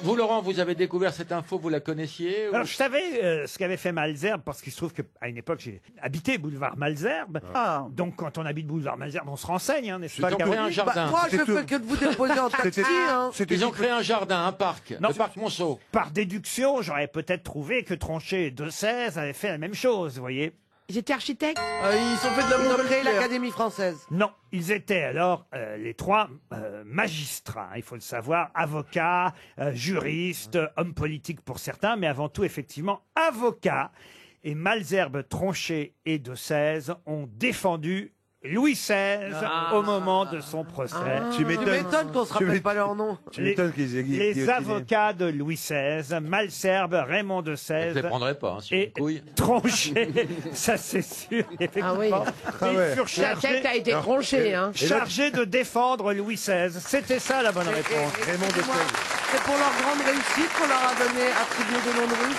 Vous, Laurent, vous avez découvert cette info, vous la connaissiez ou- Alors, je savais ce qu'avait fait Malesherbes, parce qu'il se trouve qu'à une époque, j'ai habité boulevard Malesherbes. Ah. Donc, quand on habite boulevard Malesherbes, on se renseigne, hein, n'est-ce pas, Ils ont créé Caroline un jardin. Moi je C'est tout. fais que de vous déposer en taxi. Hein. Ils ont créé un jardin, un parc, Non. le parc Monceau. Par déduction, j'aurais peut-être trouvé que Tronchet et De 16 avaient fait la même chose, vous voyez. Ils étaient architectes? Ils ont fait de la Ils ont créé montgolfière. l'Académie française. Non, ils étaient alors les 3 magistrats, il faut le savoir, avocats, juristes, hommes politiques pour certains, mais avant tout, effectivement, avocats. Et Malesherbes, Tronchet et De 16 ont défendu Louis XVI au moment de son procès. Tu m'étonnes qu'on se rappelle pas leur nom. Tu m'étonnes qu'ils aient Les guillotiné. avocats de Louis XVI, Malesherbes, Raymond de Je 16 les prendrais pas, hein, sur et une couille. Tronchet, ça c'est sûr, effectivement. oui. Ils furent La chargés, tête a été tranchée, hein. chargés de défendre Louis XVI. C'était ça la bonne réponse. Raymond de Moi, Sèvres. c'est pour leur grande réussite qu'on leur a donné attribué des noms de rue.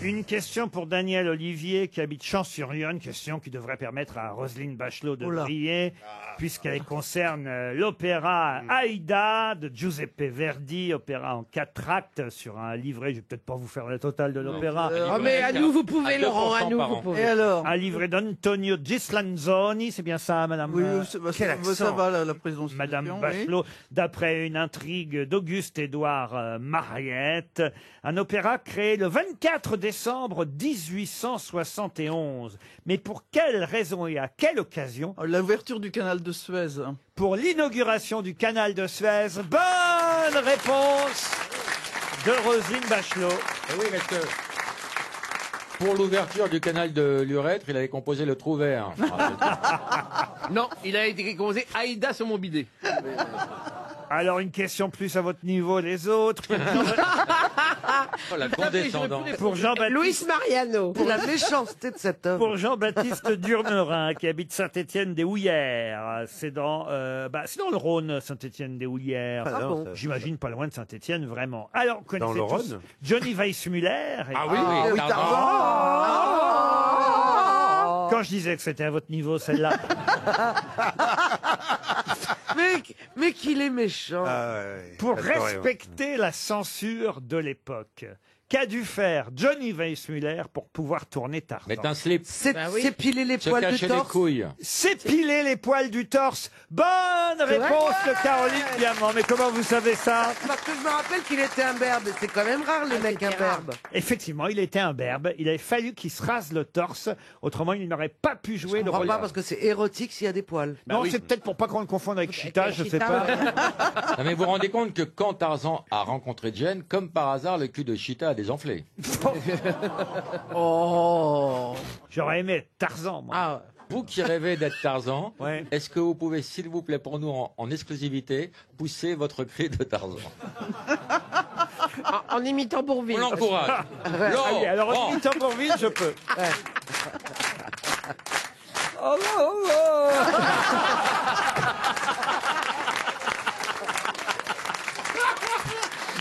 Une question pour Daniel Olivier qui habite Champs-sur-Yonne, question qui devrait permettre à Roselyne Bachelot de briller, puisqu'elle concerne l'opéra Aïda de Giuseppe Verdi, opéra en 4 actes sur un livret. Je vais peut-être pas vous faire la totale de l'opéra. Oh, mais à nous, vous pouvez, Laurent, à nous, vous pouvez. Et alors? Un livret d'Antonio Gislanzoni, c'est bien ça, madame? Oui, ça va, la présidence. Madame Bachelot, d'après une intrigue d'Auguste-Édouard Mariette, un opéra créé le 24 décembre 1871. Mais pour quelle raison et à quelle occasion? L'ouverture du canal de Suez. Pour l'inauguration du canal de Suez. Bonne réponse de Roselyne Bachelot. Oui, parce que pour l'ouverture du canal de l'urètre, il avait composé le trou vert. Non, il a été composé Aïda sur mon bidet. Alors, une question plus à votre niveau, les autres. Oh, la condescendance. Pour Jean-Baptiste. Louis Mariano. La méchanceté de cet homme. Pour Jean-Baptiste Durmerin, qui habite Saint-Étienne-des-Houillères. C'est dans le Rhône, Saint-Étienne-des-Houillères. Ah bon. J'imagine pas loin de Saint-Étienne, vraiment. Alors, vous connaissez Dans le tous Rhône Johnny Weissmuller. Ah oui, oui, Tarzan. Quand je disais que c'était à votre niveau, celle-là. Mais qu'il est méchant. Pour respecter la censure de l'époque, qu'a dû faire Johnny Weissmuller pour pouvoir tourner Tarzan? Mettre un slip. S'épiler les Se poils du cacher les torse. couilles. S'épiler les poils du torse. Bonne réponse de Caroline Diamant. Mais comment vous savez ça? Parce que je me rappelle qu'il était imberbe. C'est quand même rare les mecs imberbes. Effectivement, il était imberbe. Il avait fallu qu'il se rase le torse. Autrement, il n'aurait pas pu jouer le rôle. Pas parce que c'est érotique s'il y a des poils. Non, c'est peut-être pour pas qu'on le confonde avec Chita, je sais pas. Non, mais vous vous rendez compte que quand Tarzan a rencontré Jane, comme par hasard, le cul de Cheetah a désenflé. Oh, j'aurais aimé être Tarzan, moi. Vous qui rêvez d'être Tarzan, est-ce que vous pouvez, s'il vous plaît, pour nous, en exclusivité, pousser votre cri de Tarzan? En imitant Bourvil. On l'encourage. Allez, alors en imitant Bourvil, je peux. Oh, oh, oh.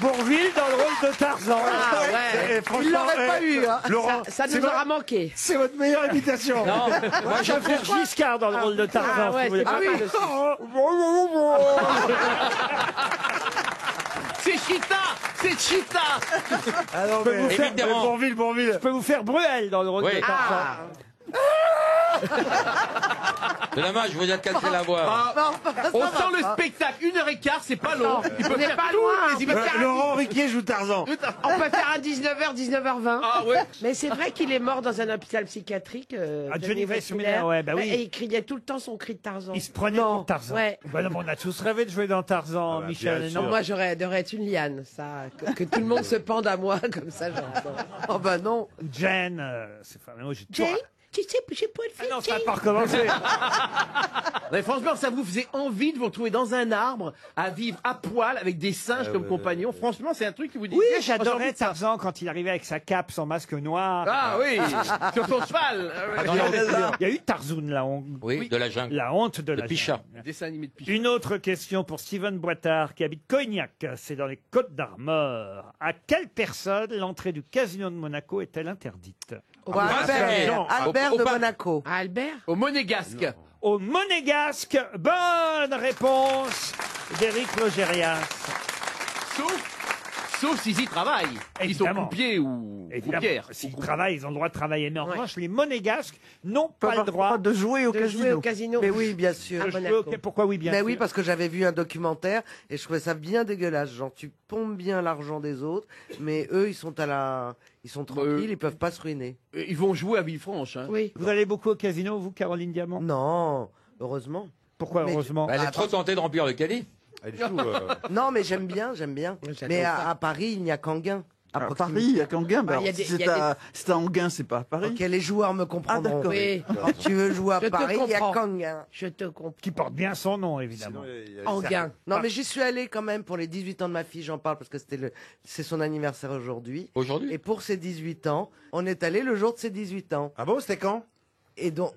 Bourvil dans le rôle de Tarzan. Ah ouais. Il l'aurait pas eu, hein. Laurent, Ça nous aura manqué. c'est votre meilleure imitation. Non, moi je vais faire Giscard dans le rôle de Tarzan. Ah ouais, si vous voulez. c'est pas mal C'est Cheetah. C'est Cheetah. Je peux vous faire Évidemment. Bourvil. Je peux vous faire Bruel dans le rôle Oui. de Tarzan. C'est dommage, je vous ai cassé la voix. On sent le spectacle. 1h15, c'est pas long. Il peut On n'est faire pas tous loin, les on peut imitations. faire Laurent Riquier joue Tarzan. On peut faire un 19h, 19h20. Ah ouais. Mais c'est vrai qu'il est mort dans un hôpital psychiatrique. Johnny Weissmuller, ouais, bah oui. Et il criait tout le temps son cri de Tarzan. Il se prenait pour Tarzan. Ouais. Bah non, mais on a tous rêvé de jouer dans Tarzan, bah, Michel. bien Non, sûr. Moi, j'aurais être une liane, ça. Que tout le monde se pende à moi, comme ça, j'adore. Oh bah non. Jane, c'est vraiment. Jane, tu sais, j'ai pas de fille. Non, ça va pas recommencer. Mais franchement, ça vous faisait envie de vous retrouver dans un arbre, à vivre à poil avec des singes comme compagnons. Franchement, c'est un truc qui vous dit. Oui, j'adorais Tarzan quand il arrivait avec sa cape, son masque noir. Ah oui, sur son cheval. Il y a eu Tarzoun, la honte. Oui, de la jungle. La honte de la Pichat. jungle. Dessin animé de Pichat. Une autre question pour Steven Boitard qui habite Cognac, c'est dans les Côtes d'Armor. À quelle personne l'entrée du casino de Monaco est-elle interdite? Albert de Monaco. Albert Au Monégasque. Au Monégasque, bonne réponse d'Éric Logérias. Sauf s'ils y travaillent. Ils sont Évidemment. coupiers ou Évidemment, coupières. s'ils travaillent, ils ont le droit de travailler. Mais en revanche, les Monégasques n'ont Pas pas le droit de jouer au de jouer au casino. casino. Mais oui, bien sûr. de jouer Monaco. Pourquoi oui, bien Mais sûr. oui, parce que j'avais vu un documentaire et je trouvais ça bien dégueulasse. Genre, tu pompes bien l'argent des autres, mais eux, ils sont tranquilles, ils peuvent pas se ruiner. Ils vont jouer à Villefranche. Hein. Oui. Vous allez beaucoup au casino, vous, Caroline Diamant? Non, heureusement. Pourquoi, Mais- heureusement? Elle est trop tentée de remplir le caddie. Elle joue. Non, mais j'aime bien. J'adore Mais ça. à Paris, il n'y a qu'Anguin. À Paris, à Canguin. Bah, Bah, il y a des- si il y a c'est à Anguin, c'est pas à Paris. Ok, les joueurs me Ah, comprendront. d'accord. Oui. Quand tu veux jouer à Je te Paris, il n'y a comprends. qu'Anguin. Je te comprends. Qui porte bien son nom, évidemment. Anguin. Non, mais j'y suis allé quand même pour les 18 ans de ma fille, j'en parle parce que c'est son anniversaire aujourd'hui. Aujourd'hui Et pour ses 18 ans, on est allé le jour de ses 18 ans. Ah bon, c'était quand? Et donc,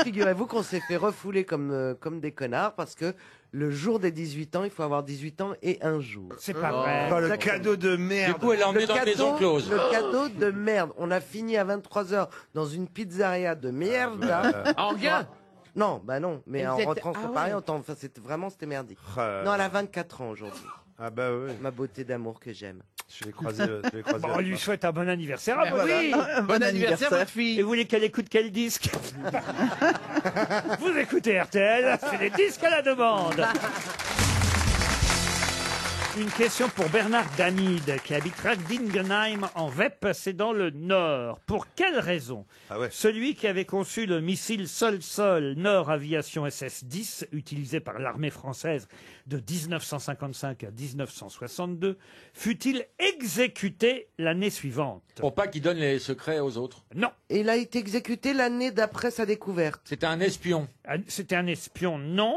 figurez-vous qu'on s'est fait refouler comme des connards parce que le jour des 18 ans, il faut avoir 18 ans et un jour. C'est pas vrai. Oh, le cadeau de merde. Du coup, elle l'a emmené dans la maison close. Le cadeau de merde. On a fini à 23h dans une pizzeria de merde. En gain. Non, bah non, mais Et en vous êtes- rentrant, ah c'est ouais. pareil, enfin, c'était merdique. Non, elle a 24 ans aujourd'hui. Ah bah oui. Ma beauté d'amour que j'aime. Je l'ai croisé. Bon, on lui souhaite un bon anniversaire. Ah, oui. Bon anniversaire, votre fille. Et vous voulez qu'elle écoute quel disque? Vous écoutez RTL, c'est les disques à la demande. Une question pour Bernard Danide, qui habite Radingenheim en Wepp, c'est dans le Nord. Pour quelle raison celui qui avait conçu le missile Sol-Sol Nord Aviation SS-10, utilisé par l'armée française de 1955 à 1962, fut-il exécuté l'année suivante? Pour pas qu'il donne les secrets aux autres. Non. Et il a été exécuté l'année d'après sa découverte. C'était un espion. C'était un espion, non.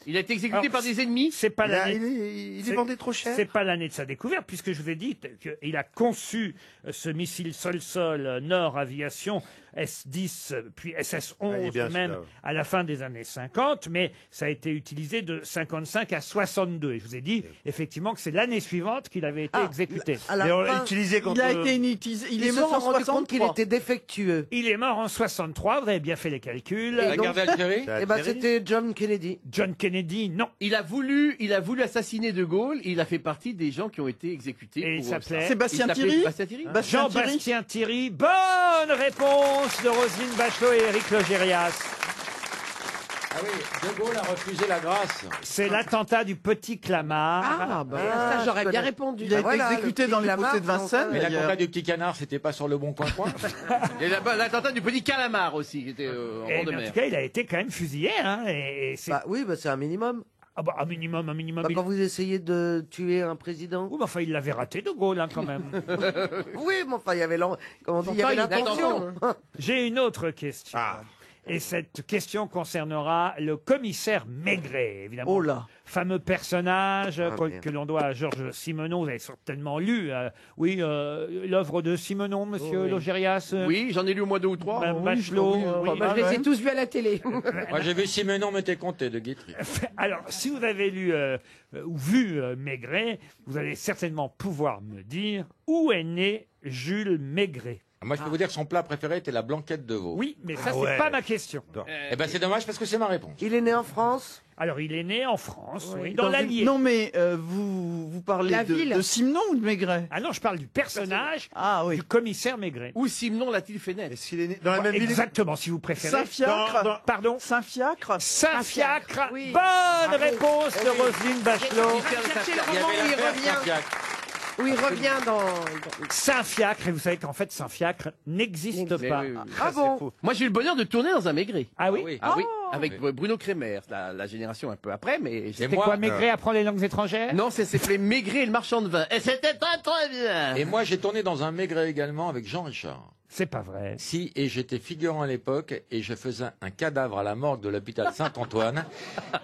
Il a été exécuté par des ennemis. C'est pas l'année. Il est vendu trop cher. C'est pas l'année de sa découverte, puisque je vous ai dit qu'il a conçu ce missile Sol-Sol Nord Aviation S-10, puis SS-11 bien même celui-là, ouais. à la fin des années 50, mais ça a été utilisé de 55 à 62. Et je vous ai dit effectivement que c'est l'année suivante qu'il avait été exécuté. à la Et on l'a fin, utilisé contre. Il a été inutilisé. Il est Ils se mort sont en rendus compte qu'il 63. était défectueux. Il est mort en 63, vous avez bien fait les calculs. La guerre d'Algérie. Eh ben, c'était John Kennedy. John Kennedy, non. Il a voulu assassiner De Gaulle. Il a fait partie des gens qui ont été exécutés. Et il pour s'appelait Sébastien il s'appelait Thierry. Sébastien Thierry. Jean-Bastien Thierry. Bonne réponse de Roselyne Bachelot et Éric Logérias. Ah oui, De Gaulle a refusé la grâce. C'est l'attentat du Petit Clamart. Ah, bah, ça, j'aurais bien répondu. Il a été voilà, exécuté le dans petit les Clamart, fossés de Vincennes. Mais d'ailleurs. l'attentat du petit canard, c'était pas sur le bon coin-coin. Et l'attentat du petit calamar aussi, qui était en Et bord de en mer. tout cas, il a été quand même fusillé. Hein, et c'est Bah oui, bah, c'est un minimum. un minimum. Bah, quand vous essayez de tuer un président. Oui, mais enfin, il l'avait raté, De Gaulle, hein, quand même. Oui, mais enfin, il y avait l'intention. J'ai une autre question. Et cette question concernera le commissaire Maigret, évidemment. Oh là. Fameux personnage merde. que l'on doit à Georges Simenon. Vous avez certainement lu, l'œuvre de Simenon, monsieur Logérias. Oui, j'en ai lu au moins 2 ou 3. Madame Bachelot. oui. Moi, je les ai tous vus à la télé. Moi, j'ai vu Simenon me compté de Guitry. Alors, si vous avez lu ou vu Maigret, vous allez certainement pouvoir me dire où est né Jules Maigret. Moi, je peux vous dire que son plat préféré était la blanquette de veau. Oui, mais ça, c'est pas ma question. Eh ben, c'est dommage parce que c'est ma réponse. Il est né en France. Alors, il est né en France, Oui. dans Dans l'Allier. Non, mais vous parlez La ville. de Simenon ou de Maigret? Ah non, je parle du personnage Ah oui. du commissaire Maigret. Où Simenon l'a-t-il fait naître? Est-ce qu'il est né dans la même ville? Exactement, si vous préférez. Saint-Fiacre. Pardon Saint-Fiacre. Saint-Fiacre. Oui. Bonne réponse de Roselyne Bachelot. Cherchez le Il y roman avait où il l'affaire revient. Saint-Fiacre. Où il revient dans... Saint-Fiacre, et vous savez qu'en fait, Saint-Fiacre n'existe Mais pas. oui, oui. Ah bon? Moi, j'ai eu le bonheur de tourner dans un Maigret. Ah oui, Ah oui. Ah oui, avec Bruno Kremer, la génération un peu après, mais C'était moi, quoi, Maigret apprend les langues étrangères? non, ça s'appelait Maigret et le marchand de vin. Et c'était très très bien. Et moi, j'ai tourné dans un Maigret également avec Jean Richard. C'est pas vrai. Si, et j'étais figurant à l'époque, et je faisais un cadavre à la morgue de l'hôpital Saint-Antoine,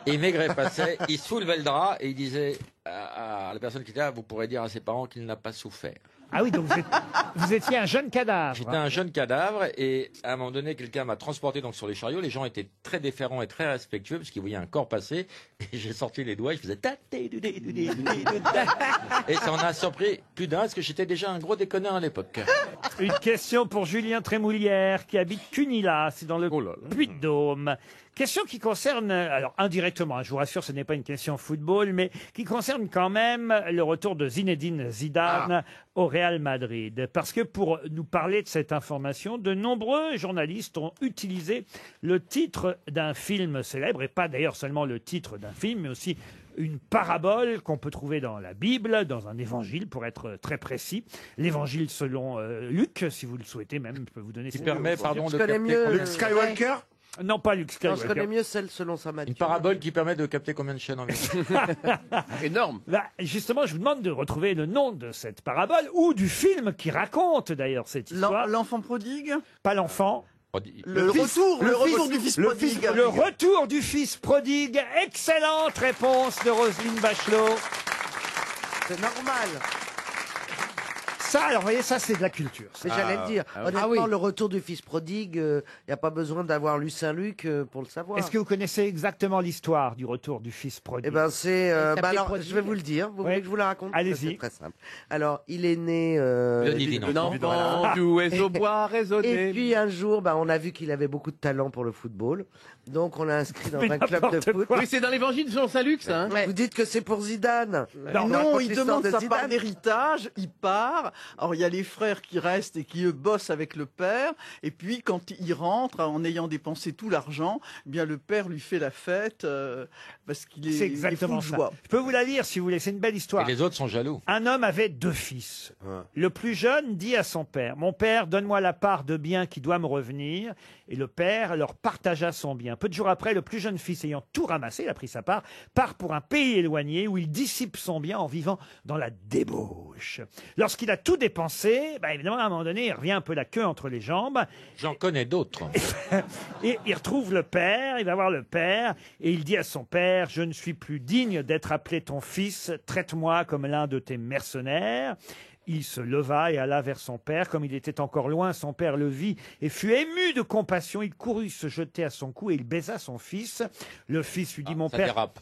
et Maigret passait, il soulevait le drap, et il disait à la personne qui était là, vous pourrez dire à ses parents qu'il n'a pas souffert. Ah oui, donc vous étiez un jeune cadavre. J'étais un jeune cadavre, et à un moment donné, quelqu'un m'a transporté donc sur les chariots, les gens étaient très déférents et très respectueux, parce qu'ils voyaient un corps passer, et j'ai sorti les doigts, je faisais et ça en a surpris plus d'un, parce que j'étais déjà un gros déconneur à l'époque. Une question pour Julien Trémoulière, qui habite Cunila, c'est dans le Puy-de-Dôme. Question qui concerne, alors indirectement, je vous rassure, ce n'est pas une question football, mais qui concerne quand même le retour de Zinedine Zidane au Real Madrid. Parce que pour nous parler de cette information, de nombreux journalistes ont utilisé le titre d'un film célèbre, et pas d'ailleurs seulement le titre d'un film, mais aussi une parabole qu'on peut trouver dans la Bible, dans un évangile, pour être très précis. L'évangile selon Luc, si vous le souhaitez même, je peux vous donner... Qui permet, pardon, de connais capter mieux Luke Skywalker? Non, pas Luke Non, je Skywalker. connais mieux celle selon sa une maturité. parabole qui permet de capter combien de chaînes en vie. Énorme. Bah, justement, je vous demande de retrouver le nom de cette parabole, ou du film qui raconte d'ailleurs cette histoire. L'enfant prodigue. Pas l'enfant. Le retour du fils prodigue. Le retour du fils prodigue. Excellente réponse de Roselyne Bachelot. C'est normal. Ça, alors, vous voyez, ça, c'est de la culture. ça. Mais j'allais le dire, honnêtement, le retour du fils prodigue, il n'y a pas besoin d'avoir lu Saint-Luc pour le savoir. Est-ce que vous connaissez exactement l'histoire du retour du fils prodigue? Eh ben c'est, s'appelait alors prodigue. je vais vous le dire. Vous voulez que je vous la raconte? Allez-y. C'est très simple. Alors il est né. L'enfant jouait au bois raisonné. Et puis un jour, on a vu qu'il avait beaucoup de talent pour le football, donc on l'a inscrit dans Mais un club de n'importe foot. quoi. Oui, c'est dans l'évangile selon Saint-Luc, ça. Hein. Vous dites que c'est pour Zidane. Non, il l'histoire demande de sa Zidane. part d'héritage, il part. Alors il y a les frères qui restent et qui eux bossent avec le père. Et puis quand il rentre, en ayant dépensé tout l'argent, eh bien le père lui fait la fête parce qu'il est, C'est il est exactement fou de ça. joie. Je peux vous la lire si vous voulez, c'est une belle histoire. Et les autres sont jaloux. Un homme avait 2 fils. Le plus jeune dit à son père, « Mon père, donne-moi la part de bien qui doit me revenir. » Et le père leur partagea son bien. Peu de jours après, le plus jeune fils, ayant tout ramassé, il a pris sa part, part pour un pays éloigné où il dissipe son bien en vivant dans la débauche. Lorsqu'il a tout dépensé, évidemment, à un moment donné, il revient un peu la queue entre les jambes. J'en connais d'autres. Et il retrouve le père, il va voir le père, et il dit à son père, « Je ne suis plus digne d'être appelé ton fils, traite-moi comme l'un de tes mercenaires. » Il se leva et alla vers son père. Comme il était encore loin, son père le vit et fut ému de compassion. Il courut se jeter à son cou et il baisa son fils. Le fils lui dit, mon ça père, dérape.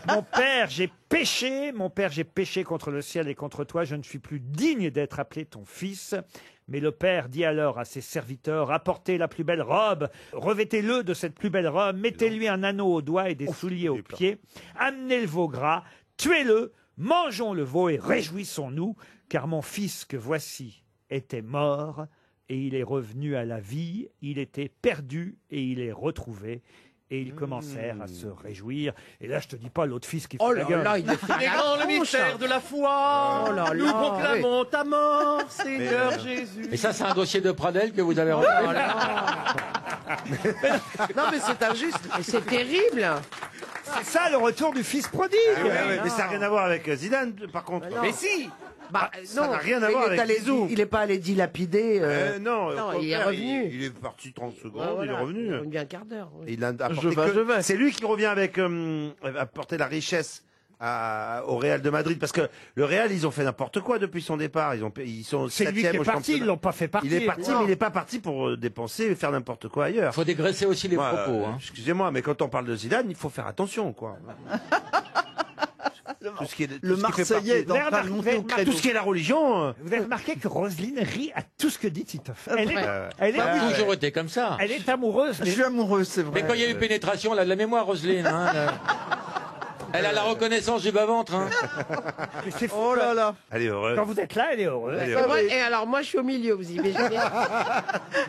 mon père, j'ai péché contre le ciel et contre toi. Je ne suis plus digne d'être appelé ton fils. Mais le père dit alors à ses serviteurs, apportez la plus belle robe, revêtez-le de cette plus belle robe, mettez-lui un anneau au doigt et des souliers aux pieds, amenez le veau gras, tuez-le, mangeons le veau et réjouissons-nous, car mon fils que voici était mort et il est revenu à la vie, il était perdu et il est retrouvé. Et ils commencèrent à se réjouir. Et là, je te dis pas l'autre fils qui fait la gueule. Il est grand le mystère de la foi. Nous proclamons ta mort, Seigneur Jésus. Et ça, c'est un dossier de Pradel que vous avez retrouvé. Non mais c'est injuste. C'est terrible. C'est ça le retour du fils prodigue. Mais ça n'a rien à voir avec Zidane, par contre. Mais si. Ça n'a rien à mais voir il est avec allé- Zizou. Il n'est pas allé dilapider. Non, Non, au il est contraire, revenu. Il est parti 30 secondes, Ah, il est voilà. revenu. Il est revenu un quart d'heure. oui. Et il a apporté que- C'est lui qui revient avec apporter la richesse au Real de Madrid, parce que le Real, ils ont fait n'importe quoi depuis son départ. Ils sont C'est lui qui 7e est au parti, championnat. ils l'ont pas fait partir. Il est parti, mais il n'est pas parti pour dépenser et faire n'importe quoi ailleurs. Il faut dégraisser aussi les propos. Hein. Excusez-moi, mais quand on parle de Zidane, il faut faire attention, quoi. Tout ce qui est, Le tout ce qui fait Marseillais est en partie- train de monter au credo. tout ce qui est la religion. Vous avez remarqué que Roselyne rit à tout ce que dit Titoff. Elle Ouais. est Ça a toujours été comme ça. Elle est amoureuse. Je suis amoureuse, c'est vrai. Mais quand il y a eu pénétration, elle a de la mémoire, Roselyne. Hein, elle a la reconnaissance du bas-ventre. Hein. Mais c'est fou. Oh là là. Elle est heureuse. Quand vous êtes là, elle est heureuse. Elle est Ouais, heureuse. et alors moi je suis au milieu, vous imaginez.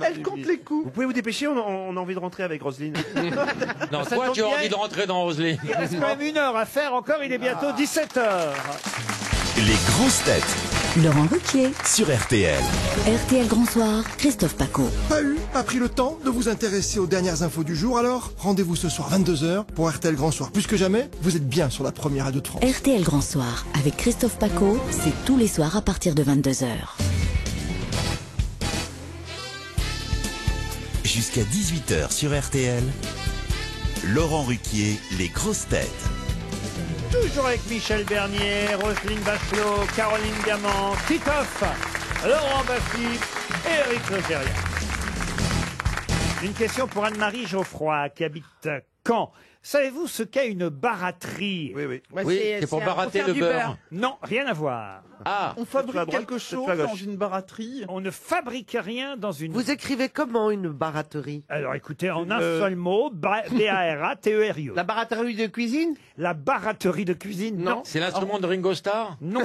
Elle compte les coups. Vous pouvez vous dépêcher, on a envie de rentrer avec Roselyne. Non, Ça toi, tombe tu as bien. envie de rentrer dans Roselyne. Il reste quand même 1 heure à faire encore, il est bientôt 17h. Les grosses têtes Laurent Ruquier. sur RTL. RTL Grand Soir, Christophe Paco. Pas pris le temps de vous intéresser aux dernières infos du jour, alors rendez-vous ce soir 22h pour RTL Grand Soir. Plus que jamais, vous êtes bien sur la première radio de France. RTL Grand Soir, avec Christophe Paco, c'est tous les soirs à partir de 22h. Jusqu'à 18h sur RTL. Laurent Ruquier, les grosses têtes. Toujours avec Michel Bernier, Roselyne Bachelot, Caroline Diamant, Titoff, Laurent Baffy et Eric Logérias. Une question pour Anne-Marie Geoffroy qui habite Caen. Savez-vous ce qu'est une baraterie? Oui, oui. Ouais, Oui, c'est pour barater faire le du beurre. Non, rien à voir. Ah, On fabrique à droite, quelque cette chose fois à gauche. dans une baraterie. On ne fabrique rien dans une... Vous écrivez comment une baraterie? Alors écoutez, en un seul mot, B-A-R-A-T-E-R-I-E. La baraterie de cuisine. La baraterie de cuisine, non. c'est l'instrument de Ringo Starr. Non,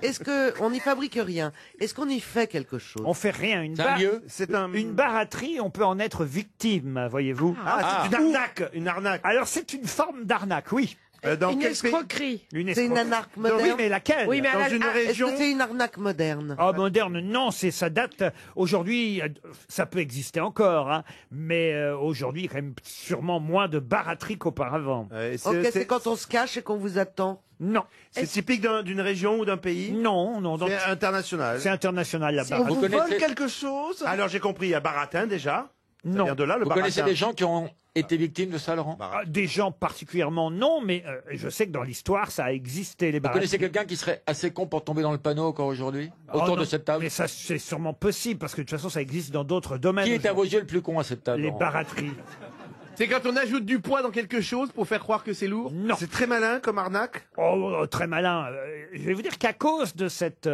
Est-ce que on n'y fabrique rien? Est-ce qu'on y fait quelque chose? on fait rien. C'est un lieu. C'est un... Une baraterie, on peut en être victime, voyez-vous. Ah, c'est une arnaque. Une arnaque. Alors c'est une forme d'arnaque, oui. Dans Une quel pays? escroquerie. C'est une escroquerie. arnaque Oui, moderne? mais laquelle? Oui, mais Dans à la- une ah, Est-ce région. que c'est une arnaque moderne? Ah, moderne, non, ça date. Aujourd'hui, ça peut exister encore, hein, mais aujourd'hui, il y a quand même sûrement moins de barateries qu'auparavant. Ok, c'est quand on se cache et qu'on vous attend. Non. C'est typique d'une région ou d'un pays? Non, non. C'est international. C'est international, la On baraterie. vous connaissez- vole quelque chose. Alors j'ai compris, il y a baratin déjà. Non. vient de là, le Vous connaissez baratin. des gens qui ont été victimes de ça, Laurent? Des gens particulièrement non, mais je sais que dans l'histoire, ça a existé, les Vous baratis. connaissez quelqu'un qui serait assez con pour tomber dans le panneau encore aujourd'hui? Oh Autour non, de cette table? Mais ça, c'est sûrement possible, parce que de toute façon, ça existe dans d'autres domaines. Qui est à vos yeux le plus con à cette table? Les Laurent barateries. C'est quand on ajoute du poids dans quelque chose pour faire croire que c'est lourd? Non. C'est très malin comme arnaque. Oh, très malin. Je vais vous dire qu'à cause de cette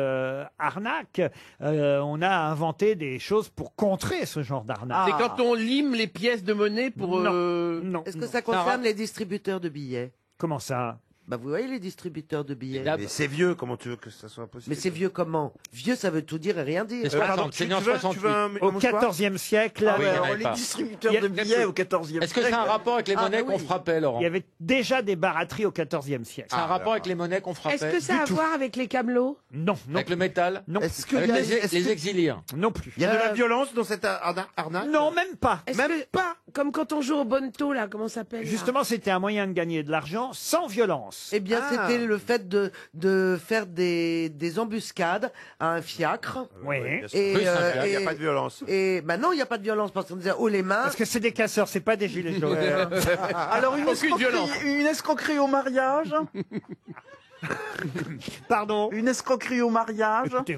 arnaque, on a inventé des choses pour contrer ce genre d'arnaque. C'est quand on lime les pièces de monnaie pour... Non. Est-ce que ça concerne les distributeurs de billets? Comment ça? Bah vous voyez les distributeurs de billets. Mais c'est vieux, comment tu veux que ça soit possible? Mais c'est vieux comment? Vieux, ça veut tout dire et rien dire. Pardon, tu veux Au XIVe siècle, Ah oui, il y en avait les pas. distributeurs de billets au XIVe siècle. Est-ce que c'est un rapport avec les monnaies bah qu'on oui. frappait, Laurent? il y avait déjà des barateries au XIVe siècle. C'est un rapport avec les monnaies qu'on frappait? Est-ce que ça a à voir avec les camelots? Non, non, Avec le métal? non, Est-ce que Avec y a- les est-ce que- exiliens? non plus. il y a de la violence dans cette arnaque? Non, même pas. Est-ce Même que, pas. Comme quand on joue au bonneto, là, comment ça s'appelle là Justement, c'était un moyen de gagner de l'argent sans violence. Eh bien, Ah. c'était le fait de faire des embuscades à un fiacre. Oui. bien sûr. Et, Oui, c'est un Il n'y a pas de violence. Et bah non, il n'y a pas de violence parce qu'on disait oh les mains. Parce que c'est des casseurs, c'est pas des gilets jaunes. Alors Aucune violence. une escroquerie au mariage? Pardon. Une escroquerie au mariage? Écoutez,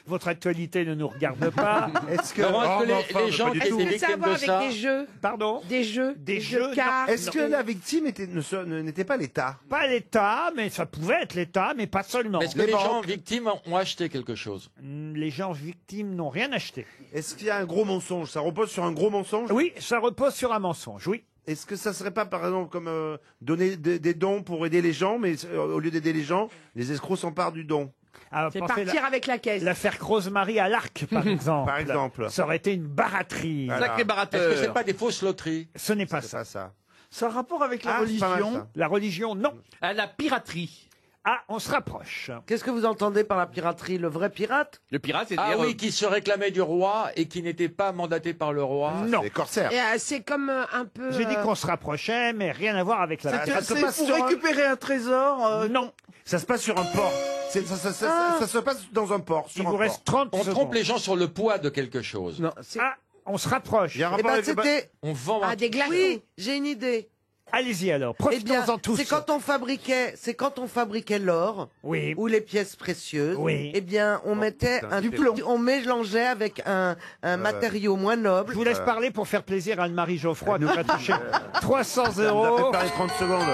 votre actualité ne nous regarde pas. Est-ce que, Laurent, est-ce que Oh, mais les enfin, gens pas du qui Est-ce tout. étaient que ça a à victimes voir de avec ça? des jeux? Pardon. Des jeux? Des jeux, de cartes? Est-ce que la victime n'était pas l'État? Pas l'État, mais ça pouvait être l'État, mais pas seulement. Est-ce que les gens victimes ont acheté quelque chose? Les gens victimes n'ont rien acheté. Est-ce qu'il y a un gros mensonge? Ça repose sur un gros mensonge? Oui, ça repose sur un mensonge, oui. Est-ce que ça serait pas, par exemple, comme donner des dons pour aider les gens, mais au lieu d'aider les gens, les escrocs s'emparent du don? Alors, C'est pensez partir avec la caisse. l'affaire Rose-Marie à l'Arc, par exemple. Par exemple. Ça aurait été une baraterie. Voilà. Sacré Est-ce barateur. que c'est pas des fausses loteries? Ce n'est pas C'est ça. pas ça. Ça a rapport avec la Ah, c'est pas mal, religion? ça. La religion, non. À la piraterie. Ah, on se rapproche. Qu'est-ce que vous entendez par la piraterie? Le vrai pirate? Le pirate, c'est Ah oui, qui se réclamait du roi et qui n'était pas mandaté par le roi. Non. Les corsaires. Et, c'est comme un peu... J'ai dit qu'on se rapprochait, mais rien à voir avec la Ça se C'est passe pour sur un- récupérer un trésor? Non. Ça se passe sur un port. Ça se passe dans un port. Il Sur un vous reste port. 30 On secondes. trompe les gens sur le poids de quelque chose. Non. Ah, on se rapproche. Il y a un Eh rapport ben avec le ba- c'était. On vend Ah, des glaçons. Oui, j'ai une idée. Allez-y alors, Eh bien, profitons-en tous. c'est quand on fabriquait l'or Oui. ou les pièces précieuses. Oui. Eh bien, on mettait putain, un du plomb. On mélangeait avec un matériau moins noble. Je vous laisse parler pour faire plaisir à Anne-Marie Geoffroy, nous va toucher 300 Ça nous a euros. fait parler 30 secondes.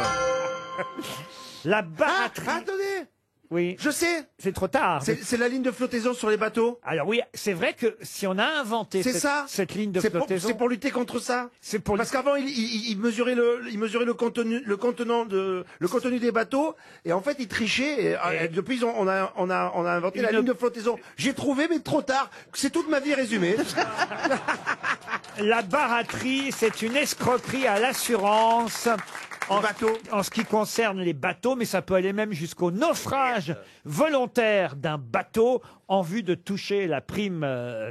La Ah, baraterie. attendez. Oui, Je sais. c'est trop tard. C'est la ligne de flottaison sur les bateaux. Alors oui, c'est vrai que si on a inventé C'est ça. cette ligne de C'est flottaison, pour lutter contre ça. c'est pour Parce qu'avant, il mesurait le contenu des bateaux, et en fait, il trichait. Et depuis, on a inventé la Une- ligne de flottaison. J'ai trouvé, mais trop tard. C'est toute ma vie résumée. la baraterie, c'est une escroquerie à l'assurance. En ce qui concerne les bateaux, mais ça peut aller même jusqu'au naufrage volontaire d'un bateau en vue de toucher la prime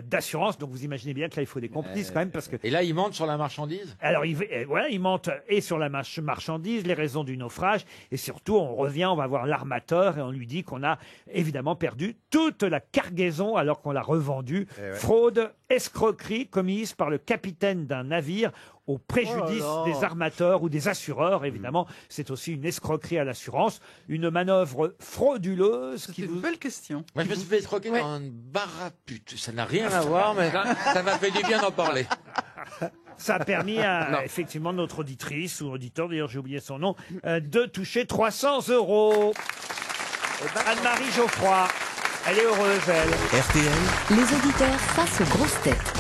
d'assurance. Donc vous imaginez bien que là, il faut des complices quand même parce que... Et là, ils mentent sur la marchandise? Alors, voilà, il mentent et sur la marchandise, les raisons du naufrage, et surtout, on revient, on va voir l'armateur, et on lui dit qu'on a évidemment perdu toute la cargaison alors qu'on l'a revendue. Fraude, escroquerie commise par le capitaine d'un navire au préjudice Oh là là. des armateurs ou des assureurs, évidemment. C'est aussi une escroquerie à l'assurance, une manœuvre frauduleuse qui C'est vous... une belle question. Moi, je me suis fait escroquer dans une barapute. Ça n'a rien à voir, mais ça m'a fait du bien d'en parler. Ça a permis à, effectivement, notre auditrice ou auditeur, d'ailleurs j'ai oublié son nom, de toucher 300 euros. Anne-Marie Geoffroy, elle est heureuse, elle. RTL, Les auditeurs face aux grosses têtes.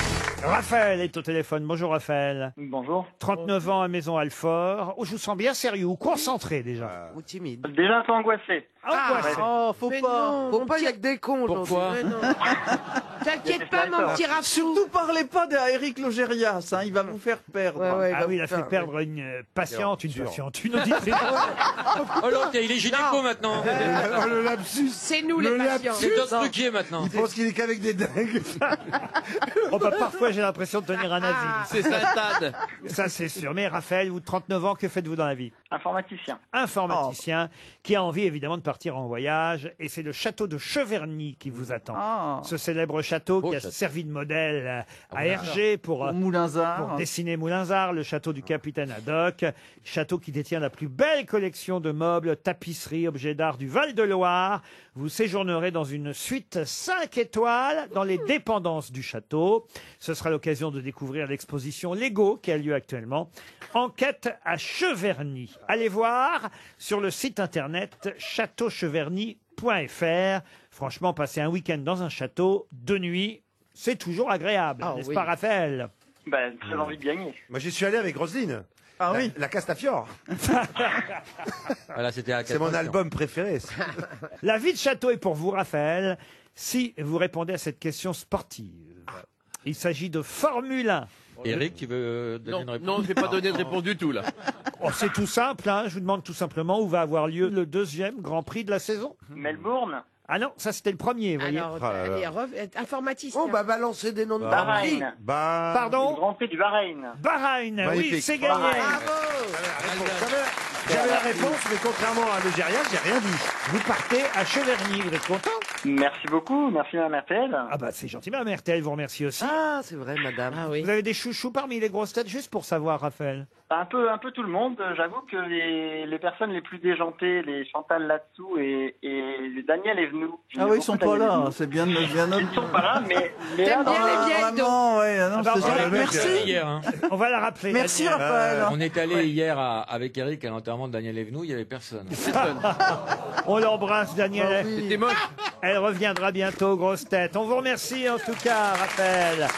Raphaël est au téléphone. Bonjour Raphaël. Bonjour. 39 ans à Maison-Alfort. Oh, je vous sens bien sérieux ou concentré déjà. Ou timide. Déjà un peu angoissé. Angoissé. Oh, faut Mais pas. non, Faut mon pas, il y a petit- que des cons aujourd'hui. Pourquoi? Mais non. T'inquiète pas, mon petit Rafou. Surtout parlez pas d'Éric Logérias, hein, il va vous faire perdre. Ouais, ouais, Ah oui, il a putain, fait perdre une patiente, une auditrice. Oh l'autre, il est gynéco maintenant. Oh, le lapsus. C'est nous Le les patients. C'est Doc Ruquier maintenant. Il pense qu'il est qu'avec des dingues. Oh, bah, parfois j'ai l'impression de tenir un asile. C'est Sainte-Anne. Ça, c'est sûr. Mais Raphaël, vous, 39 ans, que faites-vous dans la vie? Informaticien. Informaticien, qui a envie évidemment de partir en voyage. Et c'est le château de Cheverny qui vous attend. Ce célèbre château qui a servi de modèle à Hergé pour dessiner Moulinsart, le château du capitaine Haddock. Château qui détient la plus belle collection de meubles, tapisseries, objets d'art du Val-de-Loire. Vous séjournerez dans une suite 5 étoiles dans les dépendances du château. Ce sera l'occasion de découvrir l'exposition Lego qui a lieu actuellement. Enquête à Cheverny. Allez voir sur le site internet châteaucheverny.fr. Franchement, passer un week-end dans un château de nuit, c'est toujours agréable, n'est-ce pas, Raphaël? Ben, très envie de gagner. Moi, j'y suis allé avec Roselyne. Ah oui. La Castafiore. Voilà, c'était C'est mon album préféré. La vie de château est pour vous, Raphaël, si vous répondez à cette question sportive. Il s'agit de Formule 1. Eric, tu veux donner une réponse? Non, je vais pas donner de réponse du tout, là. Oh, c'est tout simple, hein. Je vous demande tout simplement où va avoir lieu le 2e Grand Prix de la saison. Melbourne. Ah non, ça c'était le premier, vous voyez. Alors, allez, informaticien. On va balancer des noms de Bahreïn. Bahreïn. Pardon? Le Grand Prix du Bahreïn. Bahreïn, oui, Magnifique. c'est gagné. J'avais la réponse, mais contrairement à Algérie, j'ai rien dit. Vous partez à Cheverny, vous êtes content? Merci beaucoup, merci Mme RTL. Ah bah c'est gentil, Mme RTL vous remercie aussi. Ah, c'est vrai, madame. Ah oui. Vous avez des chouchous parmi les grosses têtes, juste pour savoir, Raphaël? Un peu tout le monde. J'avoue que les personnes les plus déjantées, les Chantal Latsou et Daniel Evenou. Ah oui, ils sont pas là, c'est bien de me bien Ils ne sont pas là, mais là, T'aimes bien les vieilles, donc. Vraiment, ouais, non, bah, c'est voilà, gentil. Merci. Hier, hein. On va la rappeler. Merci, Daniel. Raphaël. On est allé hier avec Eric à l'enterrement de Daniel Evenou, il y avait personne. On l'embrasse, Daniel. C'était moche. Elle reviendra bientôt, grosse tête. On vous remercie en tout cas, Raphaël.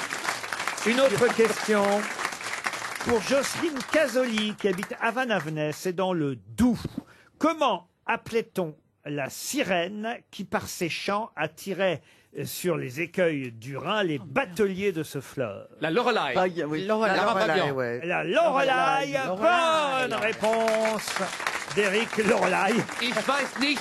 Une autre question pour Jocelyne Casoli, qui habite Havane-Avenay, c'est dans le Doubs. Comment appelait-on la sirène qui, par ses chants, attirait sur les écueils du Rhin les bateliers de ce fleuve? La Lorelai. Ah, oui. La Rapabian. ouais. La Lorelai. Bonne réponse d'Éric Lorelai. Ich weiß nicht,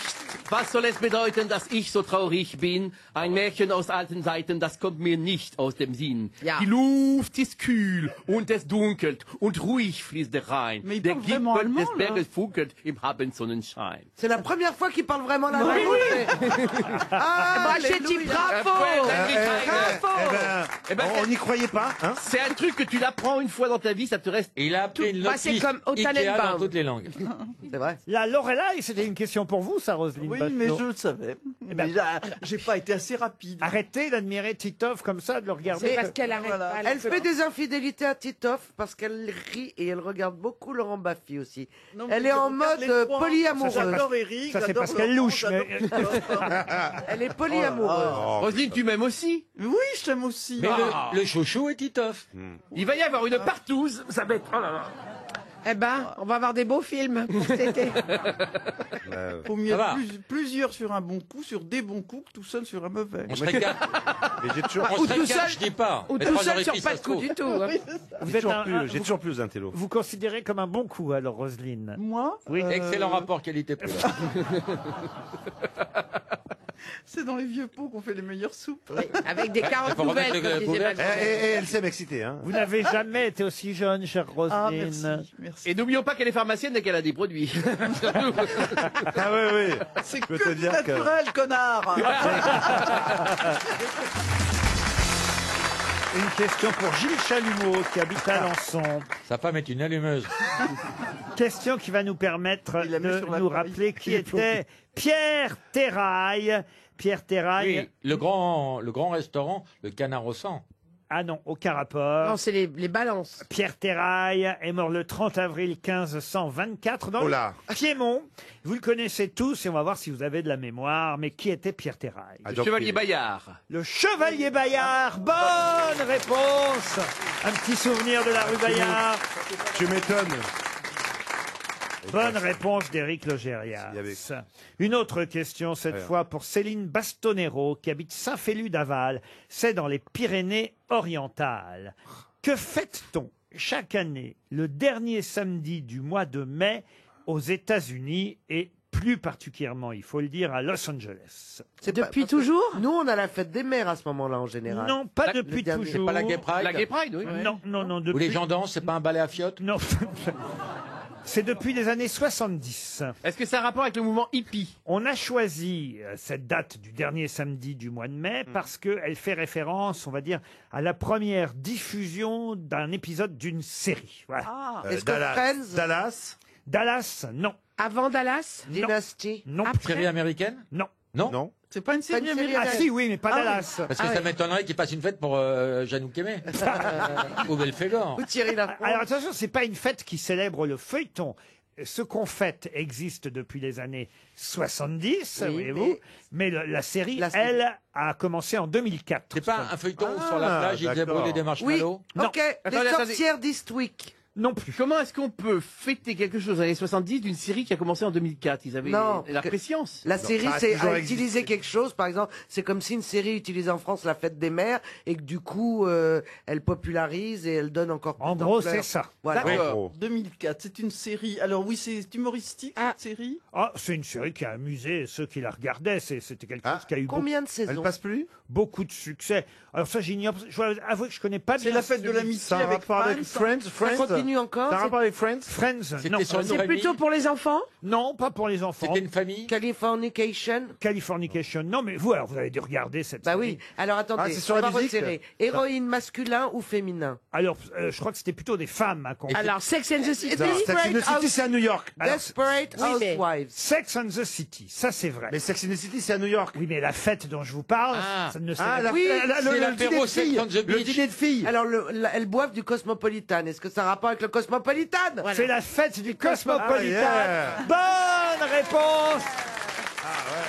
was soll es bedeuten, dass ich so traurig bin. Ein Märchen aus alten Zeiten, das kommt mir nicht aus dem Sinn. Ja. Die Luft ist kühl und es dunkelt und ruhig fließt der Rhein. Mais il Der parle vraiment Gipfel des allemand, là. Berges funkelt im Abendsonnenschein. C'est la première fois qu'il parle vraiment la langue. Moi, j'ai dit bravo. On n'y croyait pas, hein? C'est un truc que tu l'apprends une fois dans ta vie, ça te reste. Et il a appelé une Bah, c'est notice comme au Ikea Tannenbaum. dans toutes les langues. C'est vrai. La Lorelai, c'était une question pour vous, ça, Roselyne Oui, Bachelot. mais je le savais. Mais là, j'ai pas été assez rapide. Arrêtez d'admirer Titoff comme ça, de le regarder. C'est parce qu'elle arrête Voilà. pas. Elle fait des infidélités à Titoff parce qu'elle rit et elle regarde beaucoup Laurent Baffy aussi. Non, mais Elle est je en regarde mode les trois. polyamoureuse. J'adore Eric. Ça, c'est j'adore parce qu'elle Laurent, louche, mais- j'adore Christophe. Elle est polyamoureuse. Roselyne, tu m'aimes aussi? Oui, je t'aime aussi. Mais le chouchou est Titoff. Il va y avoir une partouze, ça va être. Oh là là. Eh ben, on va avoir des beaux films pour cet été. Faut mieux Ça va. plusieurs sur un bon coup, sur des bons coups, que tout seul sur un mauvais. On serait quatre. Mais j'ai toujours, On Ou serait tout quatre, seul. je dis pas. Ou Mais tout trois seul heures et sur demie, pas ça de se coup trouve. du tout. hein. Vous êtes j'ai toujours plus d'intello. vous considérez comme un bon coup, alors, Roselyne? Moi Oui. Excellent rapport qualité-prix. C'est dans les vieux pots qu'on fait les meilleures soupes. Avec des carottes Faut remettre nouvelles, le comme disait couvert. Macron. Elle s'est m'exciter, hein. Vous n'avez jamais été aussi jeune, chère Ah, Roselyne. merci, merci. Et n'oublions pas qu'elle est pharmacienne et qu'elle a des produits. Ah oui, oui. C'est Je peux que te du dire que- naturel, connard. Une question pour Gilles Chalumeau, qui habite Alençon. Sa femme est une allumeuse. Question qui va nous permettre Il a mis de sur la nous paille. rappeler qui était Pierre Terrail. Pierre Terrail. Oui, le grand restaurant, le Canard au sang. Ah non, aucun rapport. Non, c'est les balances. Pierre Terrail est mort le 30 avril 1524 dans Oh là. le Piémont. Vous le connaissez tous et on va voir si vous avez de la mémoire. Mais qui était Pierre Terrail? Le Chevalier Bayard. Le Chevalier Bayard. Bonne réponse. Un petit souvenir de la rue Bayard. Tu m'étonnes. Bonne réponse d'Éric Logérias. Une autre question, cette Alors. fois pour Céline Bastonero, qui habite Saint-Félu-d'Aval. C'est dans les Pyrénées-Orientales. Que fête-t-on chaque année le dernier samedi du mois de mai aux États-Unis et plus particulièrement, il faut le dire, à Los Angeles. Depuis toujours Nous, on a la fête des mères à ce moment-là, en général. Non, pas depuis toujours. C'est pas la Gay Pride La Gay Pride, oui. Non, non, non. Où Depuis... les gens dansent, c'est pas un ballet à fiottes? Non. C'est depuis les années 70. Est-ce que ça a un rapport avec le mouvement hippie? On a choisi cette date du dernier samedi du mois de mai parce qu'elle fait référence, on va dire, à la première diffusion d'un épisode d'une série. Voilà. Est-ce que Friends Dallas, non. Avant Dallas? Dynasty Non. Série américaine? Non. Non. C'est pas une série américaine. Ah si, oui, mais pas Dallas. Parce que ça m'étonnerait qu'il passe une fête pour Janouk Aimé. Ou Belphégor. Ou Thierry Lafont. Alors attention, c'est pas une fête qui célèbre le feuilleton. Ce qu'on fête existe depuis les années 70, Oui, voyez-vous, mais la série, elle, a commencé en 2004. C'est pas un feuilleton où sur la plage, ils faisaient brûler des Oui, marshmallows? ok. Les sorcières d'Eastwick. Non plus. Comment est-ce qu'on peut fêter quelque chose dans les années 70 d'une série qui a commencé en 2004? Ils avaient la préscience. La série, c'est à utiliser quelque chose. Par exemple, c'est comme si une série utilisait en France la fête des mères et que du coup, elle popularise et elle donne encore plus En gros, d'ampleur. c'est ça. Voilà. D'accord. 2004, c'est une série. Alors oui, c'est humoristique cette série. Ah, c'est une série qui a amusé ceux qui la regardaient. C'était quelque chose qui a eu Combien de saisons? Elle passe plus? beaucoup de succès. Alors ça, j'ignore. Je dois avouer que je connais pas bien. C'est la fête de l'amitié avec Friends. Ça continue encore? Ça a rapport avec Friends? Friends, non. C'est plutôt pour les enfants? Non, pas pour les enfants. C'était une famille? Californication? Californication. Non, mais vous, alors, vous avez dû regarder cette Bah série. oui. Alors attendez, Ah, c'est sur on la va musique? resserrer. Héroïne masculin ou féminin? Alors, je crois que c'était plutôt des femmes. Hein, Alors, Sex and the City? Non, Sex and the City, c'est à New York. Alors, Desperate oui, mais- Housewives. Sex and the City, ça c'est vrai. Mais Sex and the City, c'est à New York. Oui, mais la fête dont je vous parle, ça ne Ah, Oui, c'est l'apéro de Sex filles. on the Le Beach. dîner de filles. Alors, elles boivent du Cosmopolitan. Est-ce que ça a rapport avec le Cosmopolitan? C'est la fête du Cosmopolitan. Ah, yeah. Bonne réponse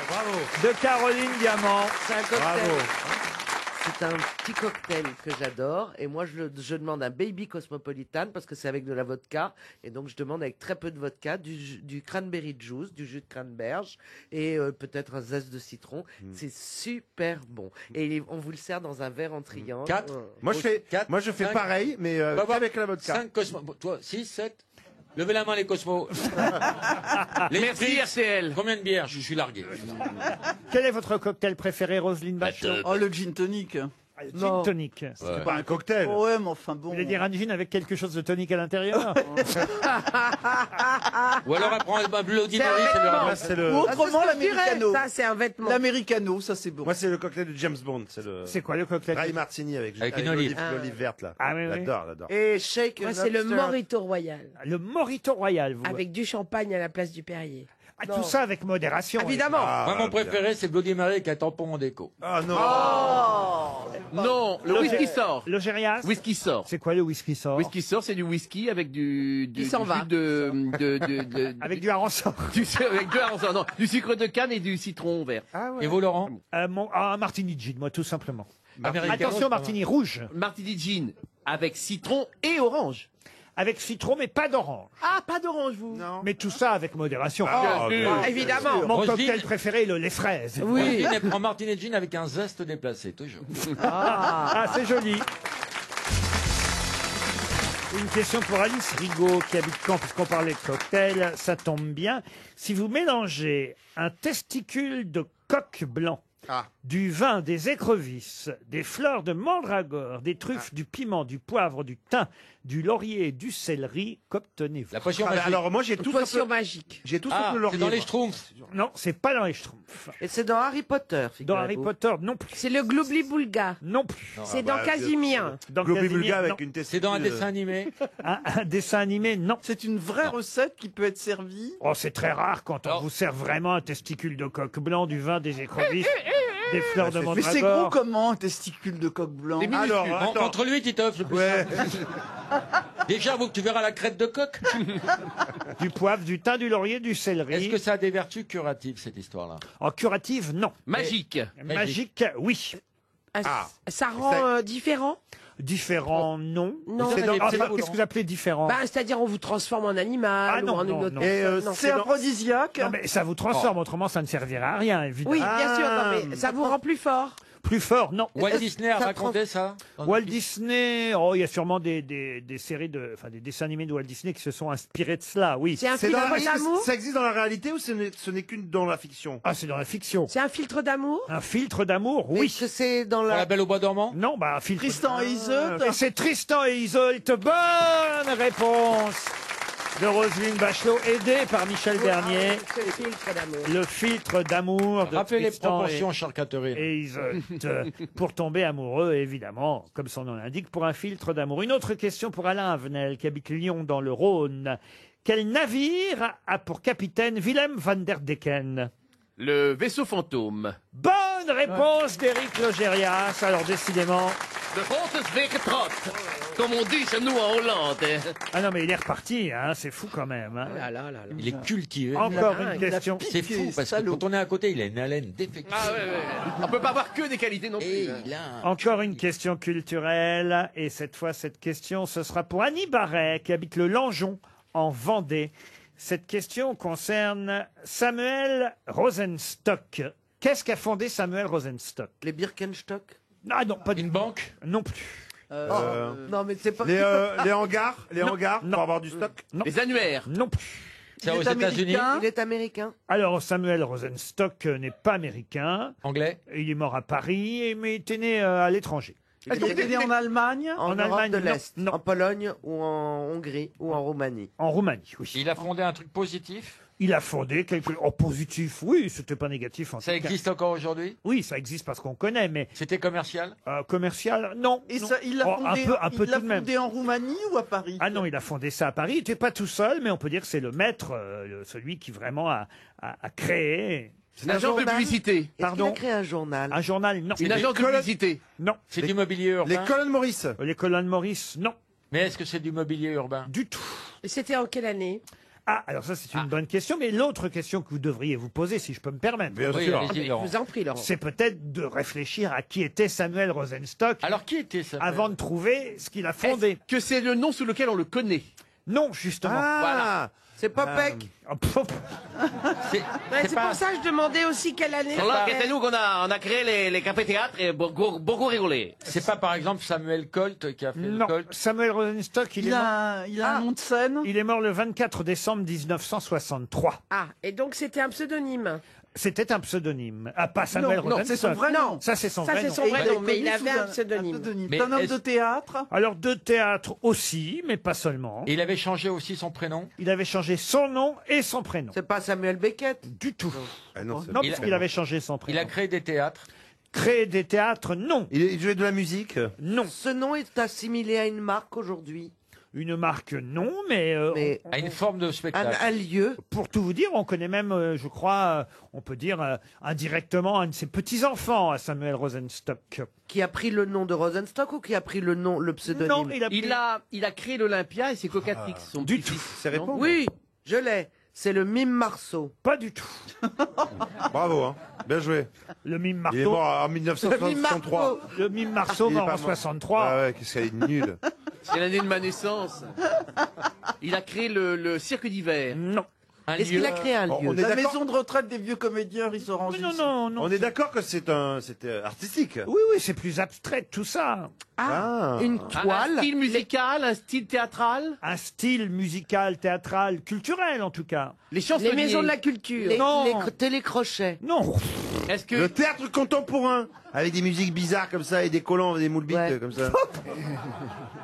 Bravo. de Caroline Diamant. C'est un cocktail. Bravo. C'est un petit cocktail que j'adore. Et moi, je demande un baby Cosmopolitan parce que c'est avec de la vodka. Et donc, je demande avec très peu de vodka, du cranberry juice, du jus de cranberge et peut-être un zeste de citron. C'est super bon. Et on vous le sert dans un verre en triangle. 4. Moi, je fais Cinq. pareil, mais avec la vodka. 5 Cosmos. Toi, 6, 7. Levez la main, les Cosmos. Merci RTL. Combien de bières? Je suis largué. Quel est votre cocktail préféré, Roselyne Bachelot? Oh, le gin tonic. Gin tonic. C'est pas un cocktail. Ouais, mais enfin bon. Vous voulez dire un gin avec quelque chose de tonique à l'intérieur? Ou alors elle prend un Bloody Mary, c'est le Moi, c'est le... Ou autrement, l'americano. Ça, c'est un vêtement. L'americano, ça c'est bon. Moi, c'est le cocktail de James Bond. C'est le C'est quoi le cocktail? Dry Martini avec une olive. l'olive verte, là. Ah, oui, oui. J'adore. Et shake. Moi, c'est le Morito Royal. Le Morito Royal, vous. Avec du champagne à la place du Perrier. Ah, tout ça avec modération. Évidemment. Moi, mon préféré, c'est Bloody Mary avec un tampon en déco. Ah non. Non, le whisky sort. Le Gérias? Whisky sort. C'est quoi le whisky sort? Whisky sort, c'est du whisky avec du s'en va. jus de Avec du hareng-sort. avec du hareng-sort, non, du sucre de canne et du citron vert. Et vous, Laurent? Un martini gin, moi, tout simplement. Americano, Attention, martini rouge. Martini gin avec citron et orange. Avec citron, mais pas d'orange. Ah, pas d'orange, vous? Non. Mais tout ça avec modération. Évidemment. Mon Roselyne- cocktail préféré, les fraises. Oui. Elle prend Martini Gin avec un zeste déplacé, toujours. Ah, c'est joli. Une question pour Alice Rigaud, qui habite Caen, puisqu'on parlait de cocktail. Ça tombe bien. Si vous mélangez un testicule de coq blanc, du vin, des écrevisses, des fleurs de mandragore, des truffes, du piment, du poivre, du thym, du laurier et du céleri, qu'obtenez-vous? La potion magique. Alors, moi, j'ai tout Potion magique. J'ai tout Ah, sauf le laurier. c'est dans les moi. Schtroumpfs. Non, c'est pas dans les Schtroumpfs. Et c'est dans Harry Potter. Dans Harry Potter, non plus. C'est le Gloobly-Boulga. Non plus. C'est dans Casimir. Dans Globi Casimir, Bulga non. avec une testicule. C'est dans un dessin animé. Un dessin animé, non. C'est une vraie recette qui peut être servie. Oh, c'est très rare quand on vous sert vraiment un testicule de coq blanc, du vin, des écrevisses, des fleurs de Mais c'est gros mandragore. comment un testicule de coq blanc? Alors, attends. Entre lui, Titoff, c'est plus Ouais. simple. Déjà, vous, tu verras la crête de coq. Du poivre, du thym, du laurier, du céleri. Est-ce que ça a des vertus curatives, cette histoire-là? En curative, non. Magique. Magique, oui. Ça rend différent? Différent, non. Non. C'est dans- c'est dans- Qu'est-ce que vous appelez différent? Bah, c'est-à-dire, on vous transforme en animal Ah, non, ou en non, une autre non. personne. Et, Non. C'est aphrodisiaque. Non, mais ça vous transforme, autrement ça ne servira à rien, évidemment. Oui, bien sûr, non, mais ça vous rend plus fort. Plus fort, non. Walt Disney a raconté ça Walt Disney, oh, il y a sûrement des séries enfin des dessins animés de Walt Disney qui se sont inspirés de cela, oui. C'est un filtre d'amour. Ça existe dans la réalité ou ce n'est qu'une dans la fiction? Ah, c'est dans la fiction. C'est un filtre d'amour. Un filtre d'amour, oui. Est-ce que c'est dans La la... Belle au bois dormant? Non, bah un filtre. Tristan et Isolde. Et c'est Tristan et Isolde. Bonne réponse de Roselyne Bachelot, aidée par Michel Bernier. C'est le filtre d'amour. Le filtre d'amour de Rappelez les Tristan proportions, Charles Catherine. et Isolde pour tomber amoureux, évidemment, comme son nom l'indique, pour un filtre d'amour. Une autre question pour Alain Avenel, qui habite Lyon dans le Rhône. Quel navire a pour capitaine Willem van der Decken? Le vaisseau fantôme. Bonne réponse d'Éric Logérias. Alors décidément. De grote wekentrot. Comme on dit chez nous en Hollande. Ah non, mais il est reparti, hein, c'est fou quand même. Hein. Il est cultivé. Encore une question. C'est fou, parce que quand on est à côté, il a une haleine défectueuse. Ah ouais. On peut pas avoir que des qualités non plus. Et hein. il a Encore une question culturelle, et cette fois, cette question, ce sera pour Annie Barret, qui habite le Langeon, en Vendée. Cette question concerne Samuel Rosenstock. Qu'est-ce qu'a fondé Samuel Rosenstock? Les Birkenstock? Ah non, pas une banque? Non plus. Non, mais c'est pas... Les hangars pour avoir du stock? Non. Les annuaires? Non plus. C'est aux États-Unis? Il est américain. Alors, Samuel Rosenstock n'est pas américain. Anglais? Il est mort à Paris, mais il était né à l'étranger. Il était né en Allemagne. En Europe Allemagne, de non, l'Est. non. En Pologne ou en Hongrie ou en Roumanie. En Roumanie, oui. Il a fondé un truc positif? Il a fondé quelque chose. positif, oui, c'était pas négatif. En Ça tout cas. existe encore aujourd'hui? Oui, ça existe parce qu'on connaît, mais C'était commercial? commercial, non. Et non. ça, il l'a Oh, fondé, un peu il l'a tout de même. fondé en Roumanie ou à Paris? Ah non, il a fondé ça à Paris. Il n'était pas tout seul, mais on peut dire que c'est le maître, celui qui vraiment a créé. C'est une agence de publicité. Est-ce qu'il Pardon. a créé un journal? Un journal, non. Une agence de publicité. Non. C'est du mobilier urbain? Les colonnes Maurice? Les colonnes Maurice, non. Mais est-ce que c'est du mobilier urbain? Du tout. Et c'était en quelle année? Ah, alors ça, c'est une bonne question, mais l'autre question que vous devriez vous poser, si je peux me permettre, Bien Oui, sûr. allez-y, Je Laurent. vous en prie, Laurent. c'est peut-être de réfléchir à qui était Samuel Rosenstock Alors, qui était ça? avant de trouver ce qu'il a fondé. Que c'est le nom sous lequel on le connaît. Non, justement. Ah, C'est Popek. C'est C'est pour ça que je demandais aussi quelle année. C'est là que c'est nous qu'on a créé les cafés-théâtres et beaucoup rigolé. c'est pas par exemple Samuel Colt qui a fait le Non, Colt? Samuel Rosenstock, Il a un nom de scène. il est mort le 24 décembre 1963. Ah, et donc c'était un pseudonyme. C'était un pseudonyme. Ah, pas Samuel Non, Rosenstock. c'est son vrai nom. Ça, c'est son Ça, vrai c'est nom. son Et vrai il est nom, mais il connu avait sous un pseudonyme. Mais C'est un homme est-ce- de théâtre. Alors, de théâtre aussi, mais pas seulement. Et il avait changé aussi son prénom? Il avait changé son nom et son prénom. C'est pas Samuel Beckett? Du tout. Ah non, c'est- Non, Il a- puisqu'il avait changé son Il prénom. a créé des théâtres? Créé des théâtres, non. Il jouait de la musique? Non. Ce nom est assimilé à une marque aujourd'hui. Une marque, non, mais, Mais À une forme de spectacle? un lieu. pour tout vous dire, on connaît même, je crois, on peut dire indirectement un de ses petits-enfants à Samuel Rosenstock. Qui a pris le nom de Rosenstock ou qui a pris le pseudonyme? Non, il a pris- Il a créé l'Olympia et c'est Cocatrix, son Du petit-fils. C'est Non répondre? Oui, je l'ai. C'est le mime Marceau. Pas du tout. Bravo, hein. Bien joué. Le mime Il est Marceau. mort en Le mime 1963. Marceau. Le mime Marceau, Il est mort pas en mort. 63. Ah ouais, qu'est-ce qu'elle est nulle. C'est l'année de ma naissance. Il a créé le cirque d'hiver. Non. Un Est-ce lieu? qu'il a créé un On lieu? est La d'accord maison de retraite des vieux comédiens, ils se rangent. Mais non. On est d'accord que c'était artistique. Oui, c'est plus abstrait que tout ça. Ah. Une Un toile. style musical, un style théâtral. Un style musical, théâtral, culturel en tout cas. Les Les chansonniers. maisons de la culture. Non. Les télécrochets. Non. Est-ce que Le théâtre contemporain, avec des musiques bizarres comme ça et des collants, des moules bites Ouais. comme ça.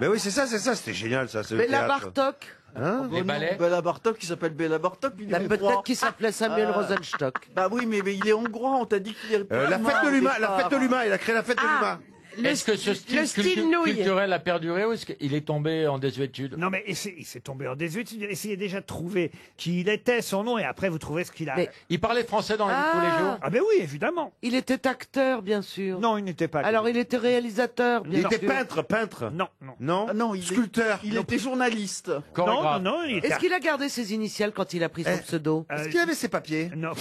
Mais oui, c'est ça, c'était génial ça. C'est le Béla théâtre. Bartok. Hein? Les ballets? Béla Bartok, qui s'appelle Béla Bartok. Il est hongrois. Peut-être qu'il s'appelait Samuel Rosenstock. Bah oui, mais il est hongrois. On t'a dit qu'il est. La fête de l'humain, il a créé la fête de l'humain. Est-ce que ce style, le style nouille. culturel a perduré ou est-ce qu'il est tombé en désuétude? Non, mais il s'est tombé en désuétude. Essayez déjà de trouver qui il était, son nom, et après vous trouvez ce qu'il a. Mais- Il parlait français dans la vie de tous les jours? Ah, ben oui, évidemment. Il était acteur, bien sûr. Non, il n'était pas. Alors il était réalisateur, Il bien était sûr. peintre. Non. Non. Ah non, Sculpteur. Il était journaliste. Chorégraphe? Non, il était. Est-ce qu'il a gardé ses initiales quand il a pris son pseudo? Est-ce qu'il avait ses papiers? Non.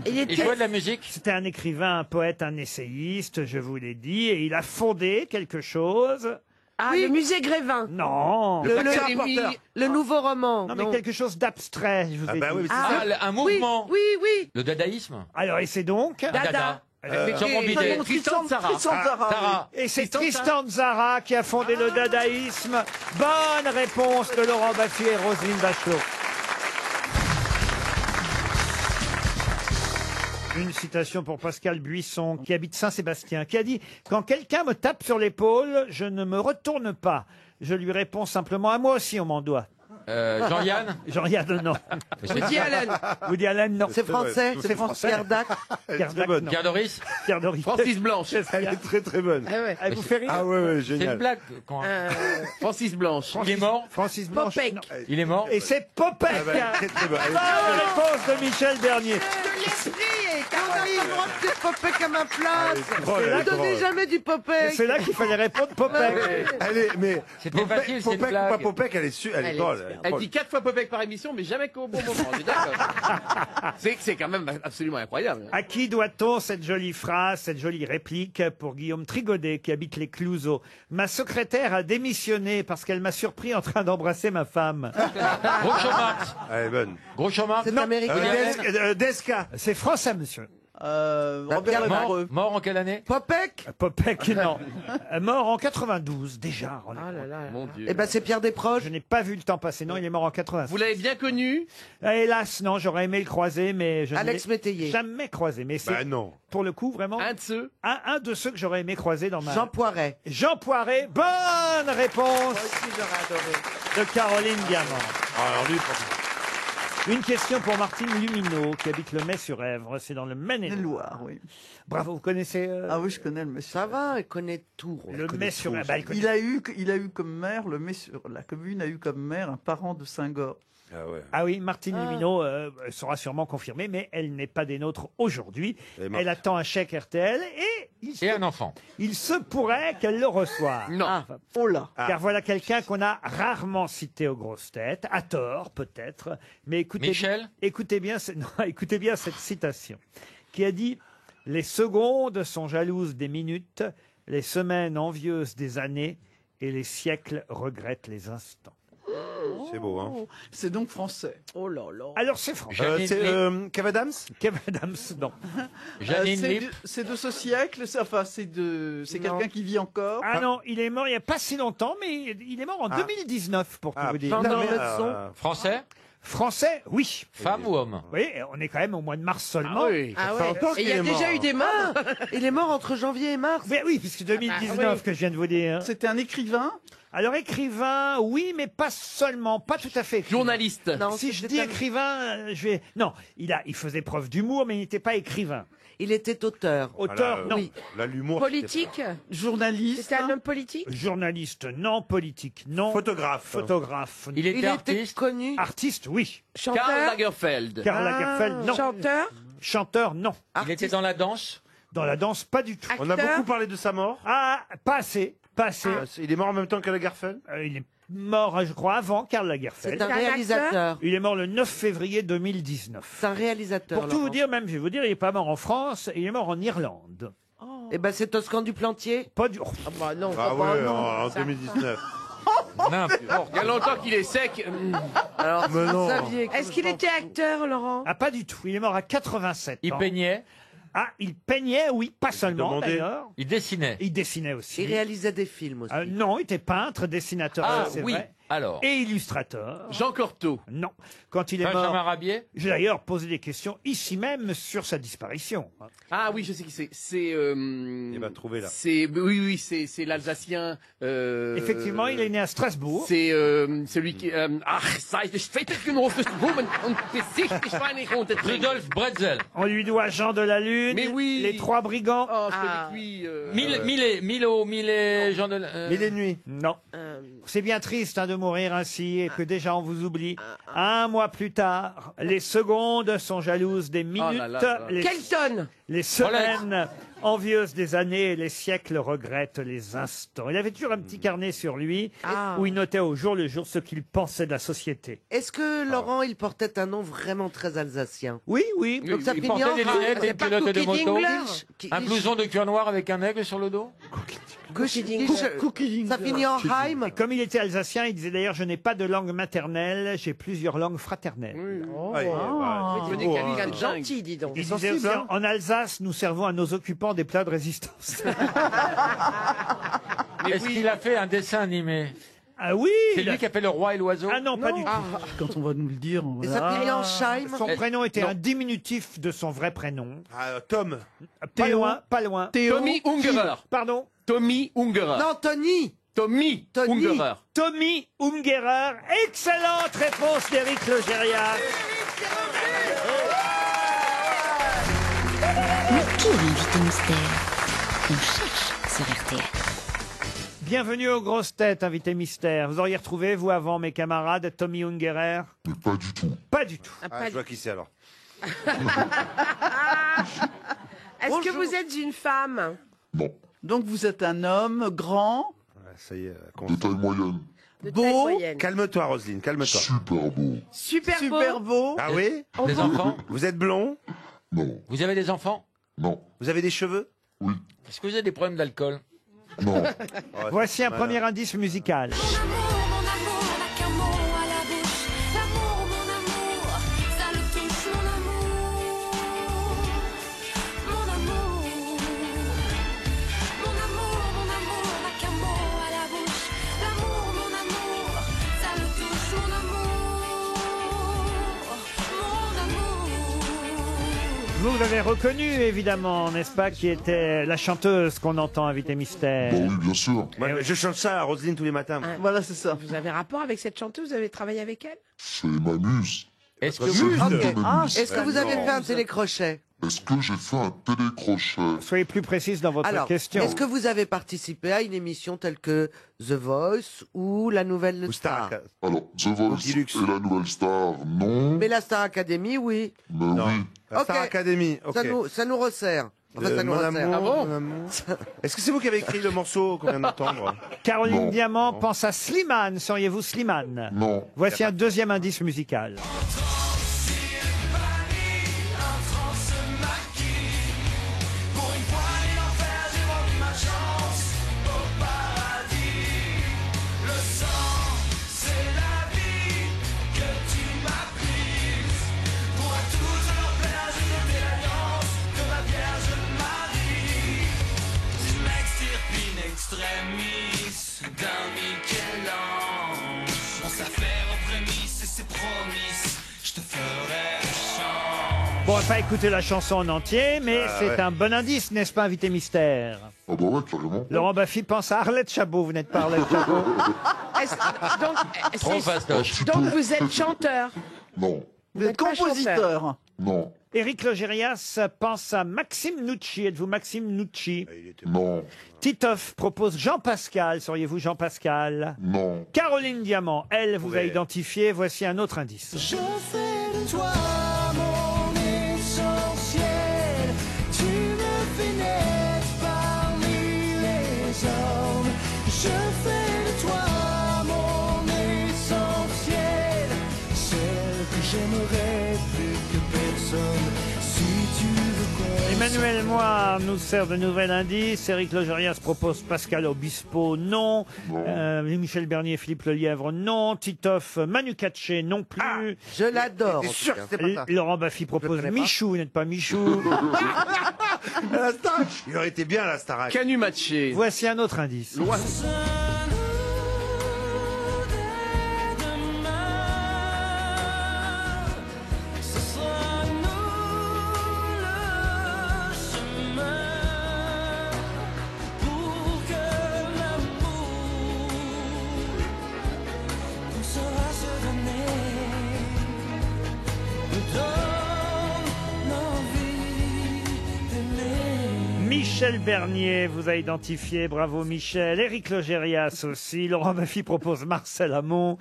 Il jouait de la musique? C'était un écrivain, un poète, un essayiste, je vous l'ai dit, et il a fondé quelque chose. Ah, le musée Grévin. Non. Le nouveau roman. Non, mais quelque chose d'abstrait, je vous ai dit. Un mouvement? Oui. Le dadaïsme? Alors, et c'est donc Dada. Sur mon bidet. Tristan Tzara. Tzara. Et c'est Tristan Tzara qui a fondé le dadaïsme. Bonne réponse de Laurent Baffy et Roselyne Bachelot. Une citation pour Pascal Buisson, qui habite Saint-Sébastien, qui a dit « Quand quelqu'un me tape sur l'épaule, je ne me retourne pas. Je lui réponds simplement, à moi aussi on m'en doit. » Jean-Yann Jean-Yann, non. Woody Allen. Woody Allen, non. C'est français. C'est français. Pierre Dac. Pierre Dac, non. Pierre Doris Pierre Doris. Francis Blanche. Elle est très très bonne. Elle vous fait rire? Ah ouais, C'est une génial. blague. Quand... Francis Blanche. Il est mort Francis Blanche. Popek. non. Il est mort Et c'est Popek. Ah bah, très très bonne. Bonne réponse de Michel Bernier. Popek à ma place. Elle Ne est donnez drôle. jamais du Popek. C'est là qu'il fallait répondre Popek. Elle est, mais C'était facile, c'est une Popek ou blague. pas Popek, elle est drôle. Elle dit 4 fois Popek par émission, mais jamais qu'au bon moment. On est d'accord. C'est quand même absolument incroyable. À qui doit-on cette jolie phrase, cette jolie réplique pour Guillaume Trigodet qui habite les Clouseaux? Ma secrétaire a démissionné parce qu'elle m'a surpris en train d'embrasser ma femme. Groucho Marx. Elle est bonne. Groucho Marx. C'est américain. Desca. C'est français, monsieur. Robert Lamoureux. Mort en quelle année Popek. Popek, non. Mort en 92, déjà. Oh là là. Mon Dieu. Eh ben c'est Pierre Desproges. Je n'ai pas vu le temps passer. Non, il est mort en 86. Vous l'avez bien connu? Hélas, non, j'aurais aimé le croiser, mais je ne Alex l'ai Métayer. jamais croisé. Mais c'est, Bah non. pour le coup, vraiment, Un de ceux. un de ceux que j'aurais aimé croiser dans ma... Jean Poiret. Jean Poiret, bonne réponse J'aurais adoré. de Caroline Diamant. Alors lui, Une question pour Martine Lumineau, qui habite le Mai-sur-Èvre. C'est dans le Maine-et-Loire. Loire, oui. Bravo, vous connaissez Ah oui, je connais le monsieur. Ça va, elle connaît tout. le Mai-sur-Èvre? Bah, elle connaît- Il a eu comme maire, la commune a eu comme maire un parent de Saint-Gor. Ah ouais. Ah oui, Martine Lumineau sera sûrement confirmée, mais elle n'est pas des nôtres aujourd'hui. Elle attend un chèque RTL et un enfant. Il se pourrait qu'elle le reçoive. Non. Enfin, Oh là. car voilà quelqu'un qu'on a rarement cité aux grosses têtes, à tort peut-être, mais écoutez, Michel écoutez bien, non, écoutez bien cette citation, qui a dit « Les secondes sont jalouses des minutes, les semaines envieuses des années, et les siècles regrettent les instants. » C'est beau, hein. C'est donc français. Oh là là. Alors c'est français. C'est Kev Adams. Kev Adams, non. Janine Lipp. C'est de ce siècle, c'est quelqu'un qui vit encore. Ah non, il est mort il n'y a pas si longtemps, mais il est mort en 2019, pour tout vous dire. Français Français, oui. Femme ou homme? Oui, on est quand même au mois de mars seulement. Ah oui. Ah ouais. Et il y a déjà eu des morts. Il est mort entre janvier et mars. Mais oui, puisque 2019 que je viens de vous dire. C'était un écrivain. Alors écrivain, oui, mais pas seulement, pas tout à fait. Écrivain. Journaliste. Non, Si je dis écrivain, je vais. Non, il faisait preuve d'humour, mais il n'était pas écrivain. Il était auteur. Auteur, non. Oui. Là, l'humour. Politique. Journaliste. C'était un homme politique. Journaliste, non. Politique, non. Photographe. Photographe. Il était artiste. connu. Artiste, oui. Karl Chanteur. Lagerfeld. Karl Lagerfeld, non. Chanteur. Chanteur, non. Il était dans la danse. Dans la danse, pas du tout. On a Acteur. beaucoup parlé de sa mort. Ah, pas assez. Pas assez. Il est mort en même temps que Lagerfeld. Il est mort, je crois, avant Karl Lagerfeld. C'est un réalisateur. Il est mort le 9 février 2019. C'est un réalisateur. Pour tout vous Laurent. dire, même, je vais vous dire, il n'est pas mort en France, il est mort en Irlande. Eh ben c'est Toscan du Plantier. Pas du. Ah bah non. Ah bah ouais, non. en 2019. Il y a longtemps qu'il est sec. Alors, Mais si non. vous saviez. Est-ce qu'il était acteur, Laurent? Ah, pas du tout. Il est mort à 87 Il ans. peignait. Ah, il peignait, oui, pas seulement demandait. d'ailleurs. Il dessinait. Il dessinait aussi. Il réalisait des films aussi. Non, il était peintre, dessinateur, Ah c'est oui. vrai. Alors. Et illustrateur. Jean Cortot. Non. Quand il est Benjamin mort, Rabier. j'ai d'ailleurs posé des questions ici même sur sa disparition. Ah oui, je sais qui c'est. C'est. Il va trouver là. Oui, c'est l'Alsacien. Effectivement, il est né à Strasbourg. C'est celui qui. Rudolf Bretzel. On lui doit Jean de la Lune, Mais oui. Les Trois Brigands. Oh, je connais lui. Millet, Jean de Mille et nuits. Non. C'est bien triste hein, de mourir ainsi et que déjà on vous oublie. Un mois plus tard, les secondes sont jalouses des minutes, là là. les semaines envieuses des années et les siècles regrettent les instants. Il avait toujours un petit carnet sur lui où il notait au jour le jour ce qu'il pensait de la société. Est-ce que Laurent, il portait un nom vraiment très alsacien? Oui, oui. Donc ça Il finit portait en des rare. lunettes et C'est pas pilotait des Cookie motos. Dingler. Un blouson de cuir noir avec un aigle sur le dos. Ça finit en Heim. Et comme il était alsacien, il disait d'ailleurs « Je n'ai pas de langue maternelle, j'ai plusieurs plusieurs langues fraternelles. Ouais, Vous dites quelqu'un de gentil, dis donc. Il disait aussi, hein. en Alsace, nous servons à nos occupants des plats de résistance. Est-ce qu'il a fait un dessin animé? Ah oui. C'est lui qui a fait Le Roi et l'Oiseau? Ah non, pas du tout. Quand on va nous le dire, on va... Et ça s'appelait Scheim. Son prénom était un diminutif de son vrai prénom. Tom. Pas loin, pas loin. Tommy Ungerer. Pardon. Tommy Ungerer. Non, Tony. Tommy Ungerer. Tommy Ungerer. Excellente réponse d'Éric Logérias. Mais qui est l'invité mystère? On cherche sur RTL. Bienvenue aux grosses têtes, invité mystère. Vous auriez retrouvé, vous, avant mes camarades, Tommy Ungerer? Pas du tout. Pas du tout. Ah, je vois qui c'est alors. Est-ce que vous êtes une femme? Donc vous êtes un homme grand, Ça y est. De taille moyenne. De taille beau, moyenne. Calme-toi, Roselyne, calme-toi. Super beau. Super beau. Ah oui? Des enfants? Vous êtes blond? Non. Vous avez des enfants? Non. Vous avez des cheveux? Oui. Est-ce que vous avez des problèmes d'alcool? Non. Voici un premier indice musical. Vous l'avez reconnu, évidemment, n'est-ce pas, qui était la chanteuse qu'on entend, invité mystère. Bah oui, bien sûr. Moi, je chante ça à Roselyne tous les matins. voilà c'est ça. Vous avez rapport avec cette chanteuse? Vous avez travaillé avec elle? C'est ma muse. Est-ce que C'est vous... l'une de mes muses. Est-ce que vous avez fait un télécrochet? Est-ce que j'ai fait un télécrochet? Soyez plus précise dans votre Alors, question. est-ce que vous avez participé à une émission telle que The Voice ou La Nouvelle Star? Alors, The Voice et la Nouvelle Star, non. Mais la Star Academy, oui. Mais oui. La Star Ok. Academy, ok. Ça nous resserre. Enfin, ça nous Mon resserre. amour, Ah bon mon amour. Est-ce que c'est vous qui avez écrit le morceau qu'on vient d'entendre? Caroline Non. Diamant pense à Slimane. Seriez-vous Slimane? Non. Voici un deuxième indice musical. Bon, on va pas écouter la chanson en entier, mais c'est ouais. un bon indice, n'est-ce pas, invité mystère? Ah bah ouais, carrément. Laurent Baffy pense à Arlette Chabot. Vous n'êtes pas Arlette Chabot? Trop fastoche. Donc vous êtes chanteur? Non. Vous êtes pas compositeur. Non. Éric Logérias pense à Maxime Nucci. Êtes-vous Maxime Nucci? Non. Titoff propose Jean Pascal. Seriez-vous Jean Pascal? Non. Caroline Diamant, elle, vous a Ouais. identifié. Voici un autre indice. Je fais de toi mon essentiel. Tu me fais naître parmi les hommes. Je fais de toi mon essentiel. Celle que j'aimerais plus que personne. Si tu veux qu'on Emmanuel Moire nous sert de nouvel indice. Éric Logérias propose Pascal Obispo, non. Michel Bernier, Philippe Lelièvre, non. Titoff, Manu Katché, non plus. Je l'adore. T'es en sûr tout que cas. c'est pas ça? Laurent Baffy propose connais pas. Michou, vous n'êtes pas Michou. La Star. Il aurait été bien la Starac. Canu Matché. Voici un autre indice. ce sera nous le chemin pour que l'amour qu'on saura se donner nous donne envie d'aimer. Michel Bernier vous a identifié, bravo Michel. Éric Logérias aussi. Laurent Baffy propose Marcel Amont.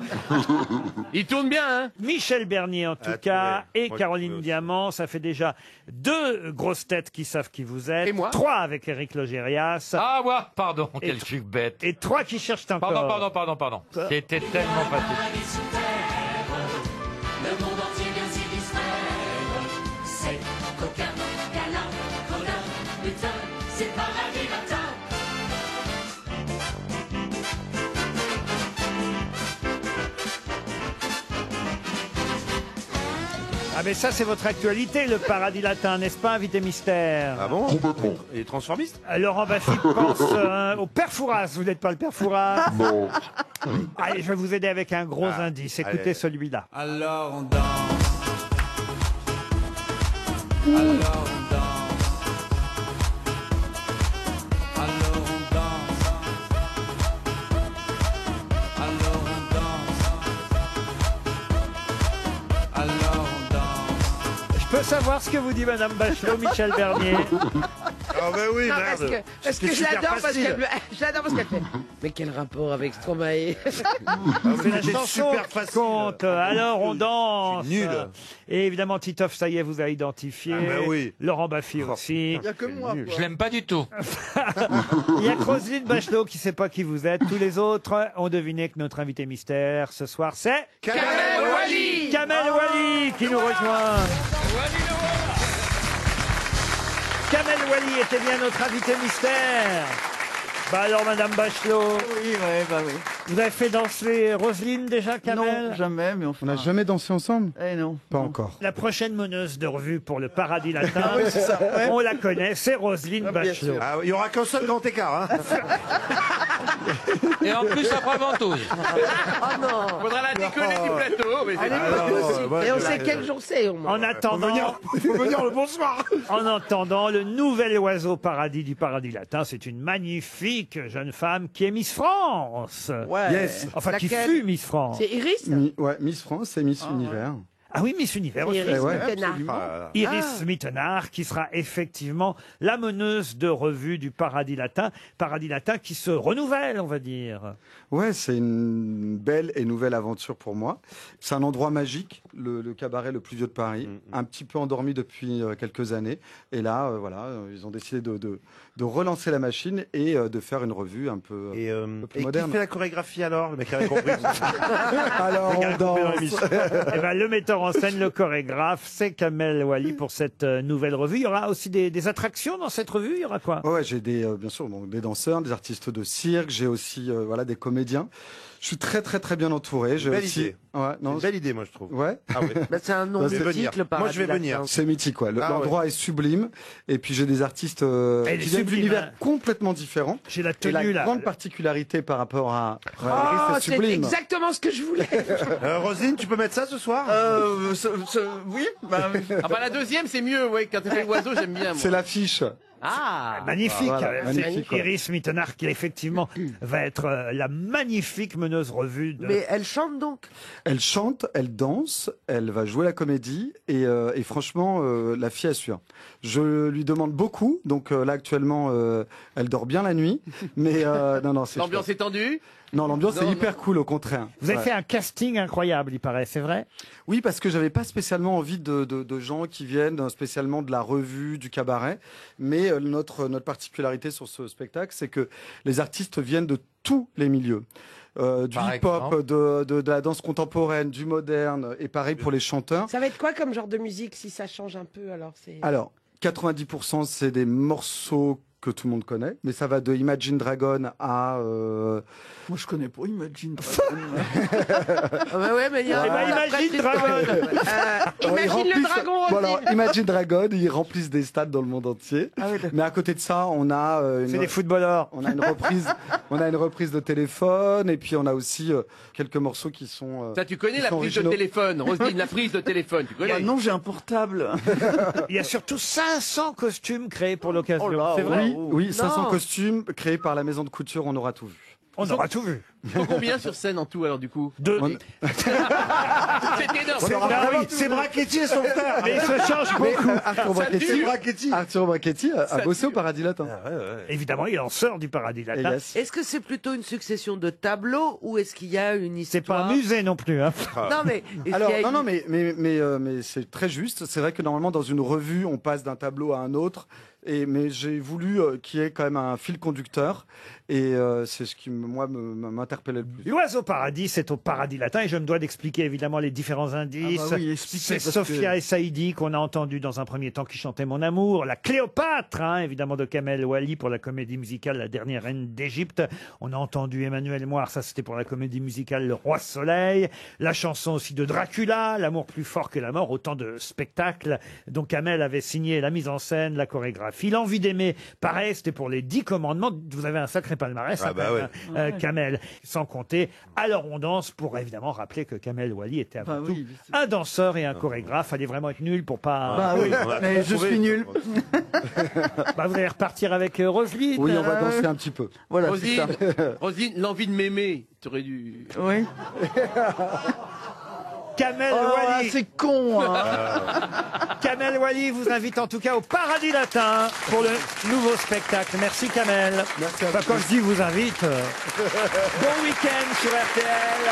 Il tourne bien, hein? Michel Bernier en tout Ah, cas. trouvé. Et Moi, Caroline trouvé aussi. Diamant. Ça fait déjà 2 grosses têtes qui savent qui vous êtes. Et moi 3 avec Éric Logérias. Ah, ouais, pardon, Et quel truc bête. Et 3 qui cherchent encore. Pardon. C'était tellement facile. Le monde entier vient s'y distraire. C'est coquin, galant, colin, putain, c'est paradis latin. Ah mais ça c'est votre actualité, le paradis latin, n'est-ce pas, invité mystère? Ah bon? Complètement. Il est transformiste? Laurent Baffy pense au père Fouras. Vous n'êtes pas le père Fouras? Non. Allez, je vais vous aider avec un gros indice. Écoutez allez. celui-là. Alors on danse. Alors on danse. Alors on danse. Alors on danse. Alors on danse. Je peux savoir ce que vous dit Madame Bachelot, Michel Bernier? Ah ben oui, Non, merde. parce que je super l'adore parce facile. qu'elle fait. Mais quel rapport avec Stromae? C'est la chanson super qui facile. compte. Alors on danse. Nul. Et évidemment, Titoff, ça y est, vous a identifié. Ah ben oui. Laurent Baffy aussi. Il n'y a que moi. Je l'aime pas du tout. Il y a que Roselyne Bachelot qui ne sait pas qui vous êtes. Tous les autres ont deviné que notre invité mystère ce soir, c'est Kamel Wally. Kamel Wally qui nous rejoint. Kamel Wally était bien notre invité mystère. Bah alors, Madame Bachelot, Oui, ouais, bah oui. vous avez fait danser Roselyne déjà, Kamel? Non, jamais, mais On n'a jamais dansé ensemble? Eh non. Pas encore. La prochaine meneuse de revue pour le paradis latin, oui, c'est ça, ouais. on la connaît, c'est Roselyne bien Bachelot. sûr. Ah, il y aura qu'un seul grand écart. Hein. Et en plus, après ventouse. Oh non. Faudra la décoller du plateau. Mais c'est- Alors, Et on sait quel jour c'est au moins. En attendant, il faut venir le bonsoir. en entendant, le nouvel oiseau paradis du paradis latin, c'est une magnifique jeune femme qui est Miss France. Ouais. Yes. Enfin, qui Laquelle? fut Miss France. C'est Iris? Ouais, Miss France et Miss Univers. Ah oui, Miss Univers aussi. Iris ouais, Mittenard. Iris Mittenard, qui sera effectivement la meneuse de revue du paradis latin qui se renouvelle, on va dire. Ouais, c'est une belle et nouvelle aventure pour moi. C'est un endroit magique, le cabaret le plus vieux de Paris, un petit peu endormi depuis quelques années. Et là, voilà, ils ont décidé de relancer la machine et de faire une revue un peu, Et, un peu plus qui moderne. fait la chorégraphie alors? Le mec avait compris. Alors, on danse. Eh ben, le metteur en scène, le chorégraphe, c'est Kamel Wally pour cette nouvelle revue. Il y aura aussi des attractions dans cette revue. Il y aura quoi? Ouais, j'ai bien sûr des danseurs, des artistes de cirque, j'ai aussi voilà des comédiens. Je suis très très très bien entouré. J'ai Belle aussi idée. Ouais, Une belle idée, moi je trouve. Ouais. Ah oui. Bah, c'est un nom Bah, c'est mythique, le paradis Moi, je vais venir. latin. C'est mythique, quoi. Ah, L'endroit est sublime. Et puis j'ai des artistes Elle est qui viennent sublime, d'univers hein. complètement différents. J'ai la Et la tenue là. grande particularité par rapport à Oh, Iris, c'est sublime. exactement ce que je voulais. Roselyne, tu peux mettre ça ce soir? Oui, bah, Ah bah la deuxième c'est mieux, ouais. Quand tu fais l'oiseau, j'aime bien. moi. C'est l'affiche. Ah. Magnifique. Voilà, C'est magnifique, quoi. Iris Mittenard qui effectivement va être la magnifique meneuse revue de... Mais elle chante donc. Elle chante, elle danse, elle va jouer la comédie et franchement, la fille assure. Je lui demande beaucoup, donc là actuellement, elle dort bien la nuit, mais non, c'est L'ambiance chouette. est tendue. Non, l'ambiance est Non, hyper cool, au contraire. Vous avez Ouais. fait un casting incroyable, il paraît, c'est vrai? Oui, parce que j'avais pas spécialement envie de gens qui viennent spécialement de la revue, du cabaret, mais notre particularité sur ce spectacle, c'est que les artistes viennent de tous les milieux. Du Par hip-hop, exemple de la danse contemporaine, du moderne, et pareil pour les chanteurs. Ça va être quoi comme genre de musique si ça change un peu alors c'est... Alors, 90% c'est des morceaux que tout le monde connaît, mais ça va de Imagine Dragon à... moi je connais pas Imagine Dragon. Ah bah ouais, mais il y a Eh ben, Imagine Dragon. Imagine le dragon Bon, aussi. alors, Imagine Dragon, ils remplissent des stades dans le monde entier. Ah oui, Mais à côté de ça, on a C'est des footballeurs. on a une reprise de téléphone, et puis on a aussi quelques morceaux qui sont... Ça, tu connais Ils la sont prise de originaux. téléphone, Roselyne, la prise de téléphone, tu connais? Bah non, j'ai un portable. Il y a surtout 500 costumes créés pour l'occasion. Oh là, c'est vrai? Oui, 500 Non. costumes créés par la maison de couture, on aura tout vu. On aura tout vu. Ils sont combien sur scène en tout alors du coup? Deux. On- C'est énorme. Ah oui, C'est Brachetti et son frère. mais il se change beaucoup. Arthur Brachetti a bossé au Paradis Latin. Évidemment, il en sort du paradis Et latin. yes. Est-ce que c'est plutôt une succession de tableaux ou est-ce qu'il y a une C'est pas histoire? un musée non plus. Hein. Non mais est-ce Alors, qu'il y a non, une- mais c'est très juste. C'est vrai que normalement, dans une revue, on passe d'un tableau à un autre. Mais j'ai voulu qu'il y ait quand même un fil conducteur. Et c'est ce qui, moi, m'interpellait le plus. L'oiseau paradis, c'est au paradis latin. Et je me dois d'expliquer évidemment les différents indices. Ah bah oui, expliquez, c'est parce Sophia que- et Saïdi qu'on a entendu dans un premier temps qui chantait Mon amour. La Cléopâtre, hein, évidemment, de Kamel Ouali pour la comédie musicale La dernière reine d'Égypte. On a entendu Emmanuel Moir, ça c'était pour la comédie musicale Le Roi Soleil. La chanson aussi de Dracula, L'amour plus fort que la mort, autant de spectacles dont Kamel avait signé la mise en scène, la chorégraphie. L'envie d'aimer, pareil, c'était pour les 10 commandements. Vous avez un sacré palmarès, Ah hein, bah quand même, ouais. hein, Kamel. Sans compter, alors on danse pour évidemment rappeler que Kamel Ouali était avant Bah tout oui, un danseur et un chorégraphe. Fallait vraiment être nul pour pas... Bah oui, on a mais tout je trouvé. suis nul. Bah, vous allez repartir avec Roselyne. Oui, on va danser un petit peu. Voilà, c'est ça. Roselyne, Roselyne, l'envie de m'aimer, tu aurais dû... Oui. Kamel Oh, Ouali. c'est con, hein. Kamel Ouali vous invite en tout cas au Paradis Latin pour le nouveau spectacle. Merci Kamel. Merci à Enfin, vous. quand je dis vous invite, bon week-end sur RTL.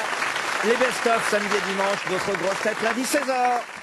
Les best-of samedi et dimanche, d'autres grosses têtes lundi 16h.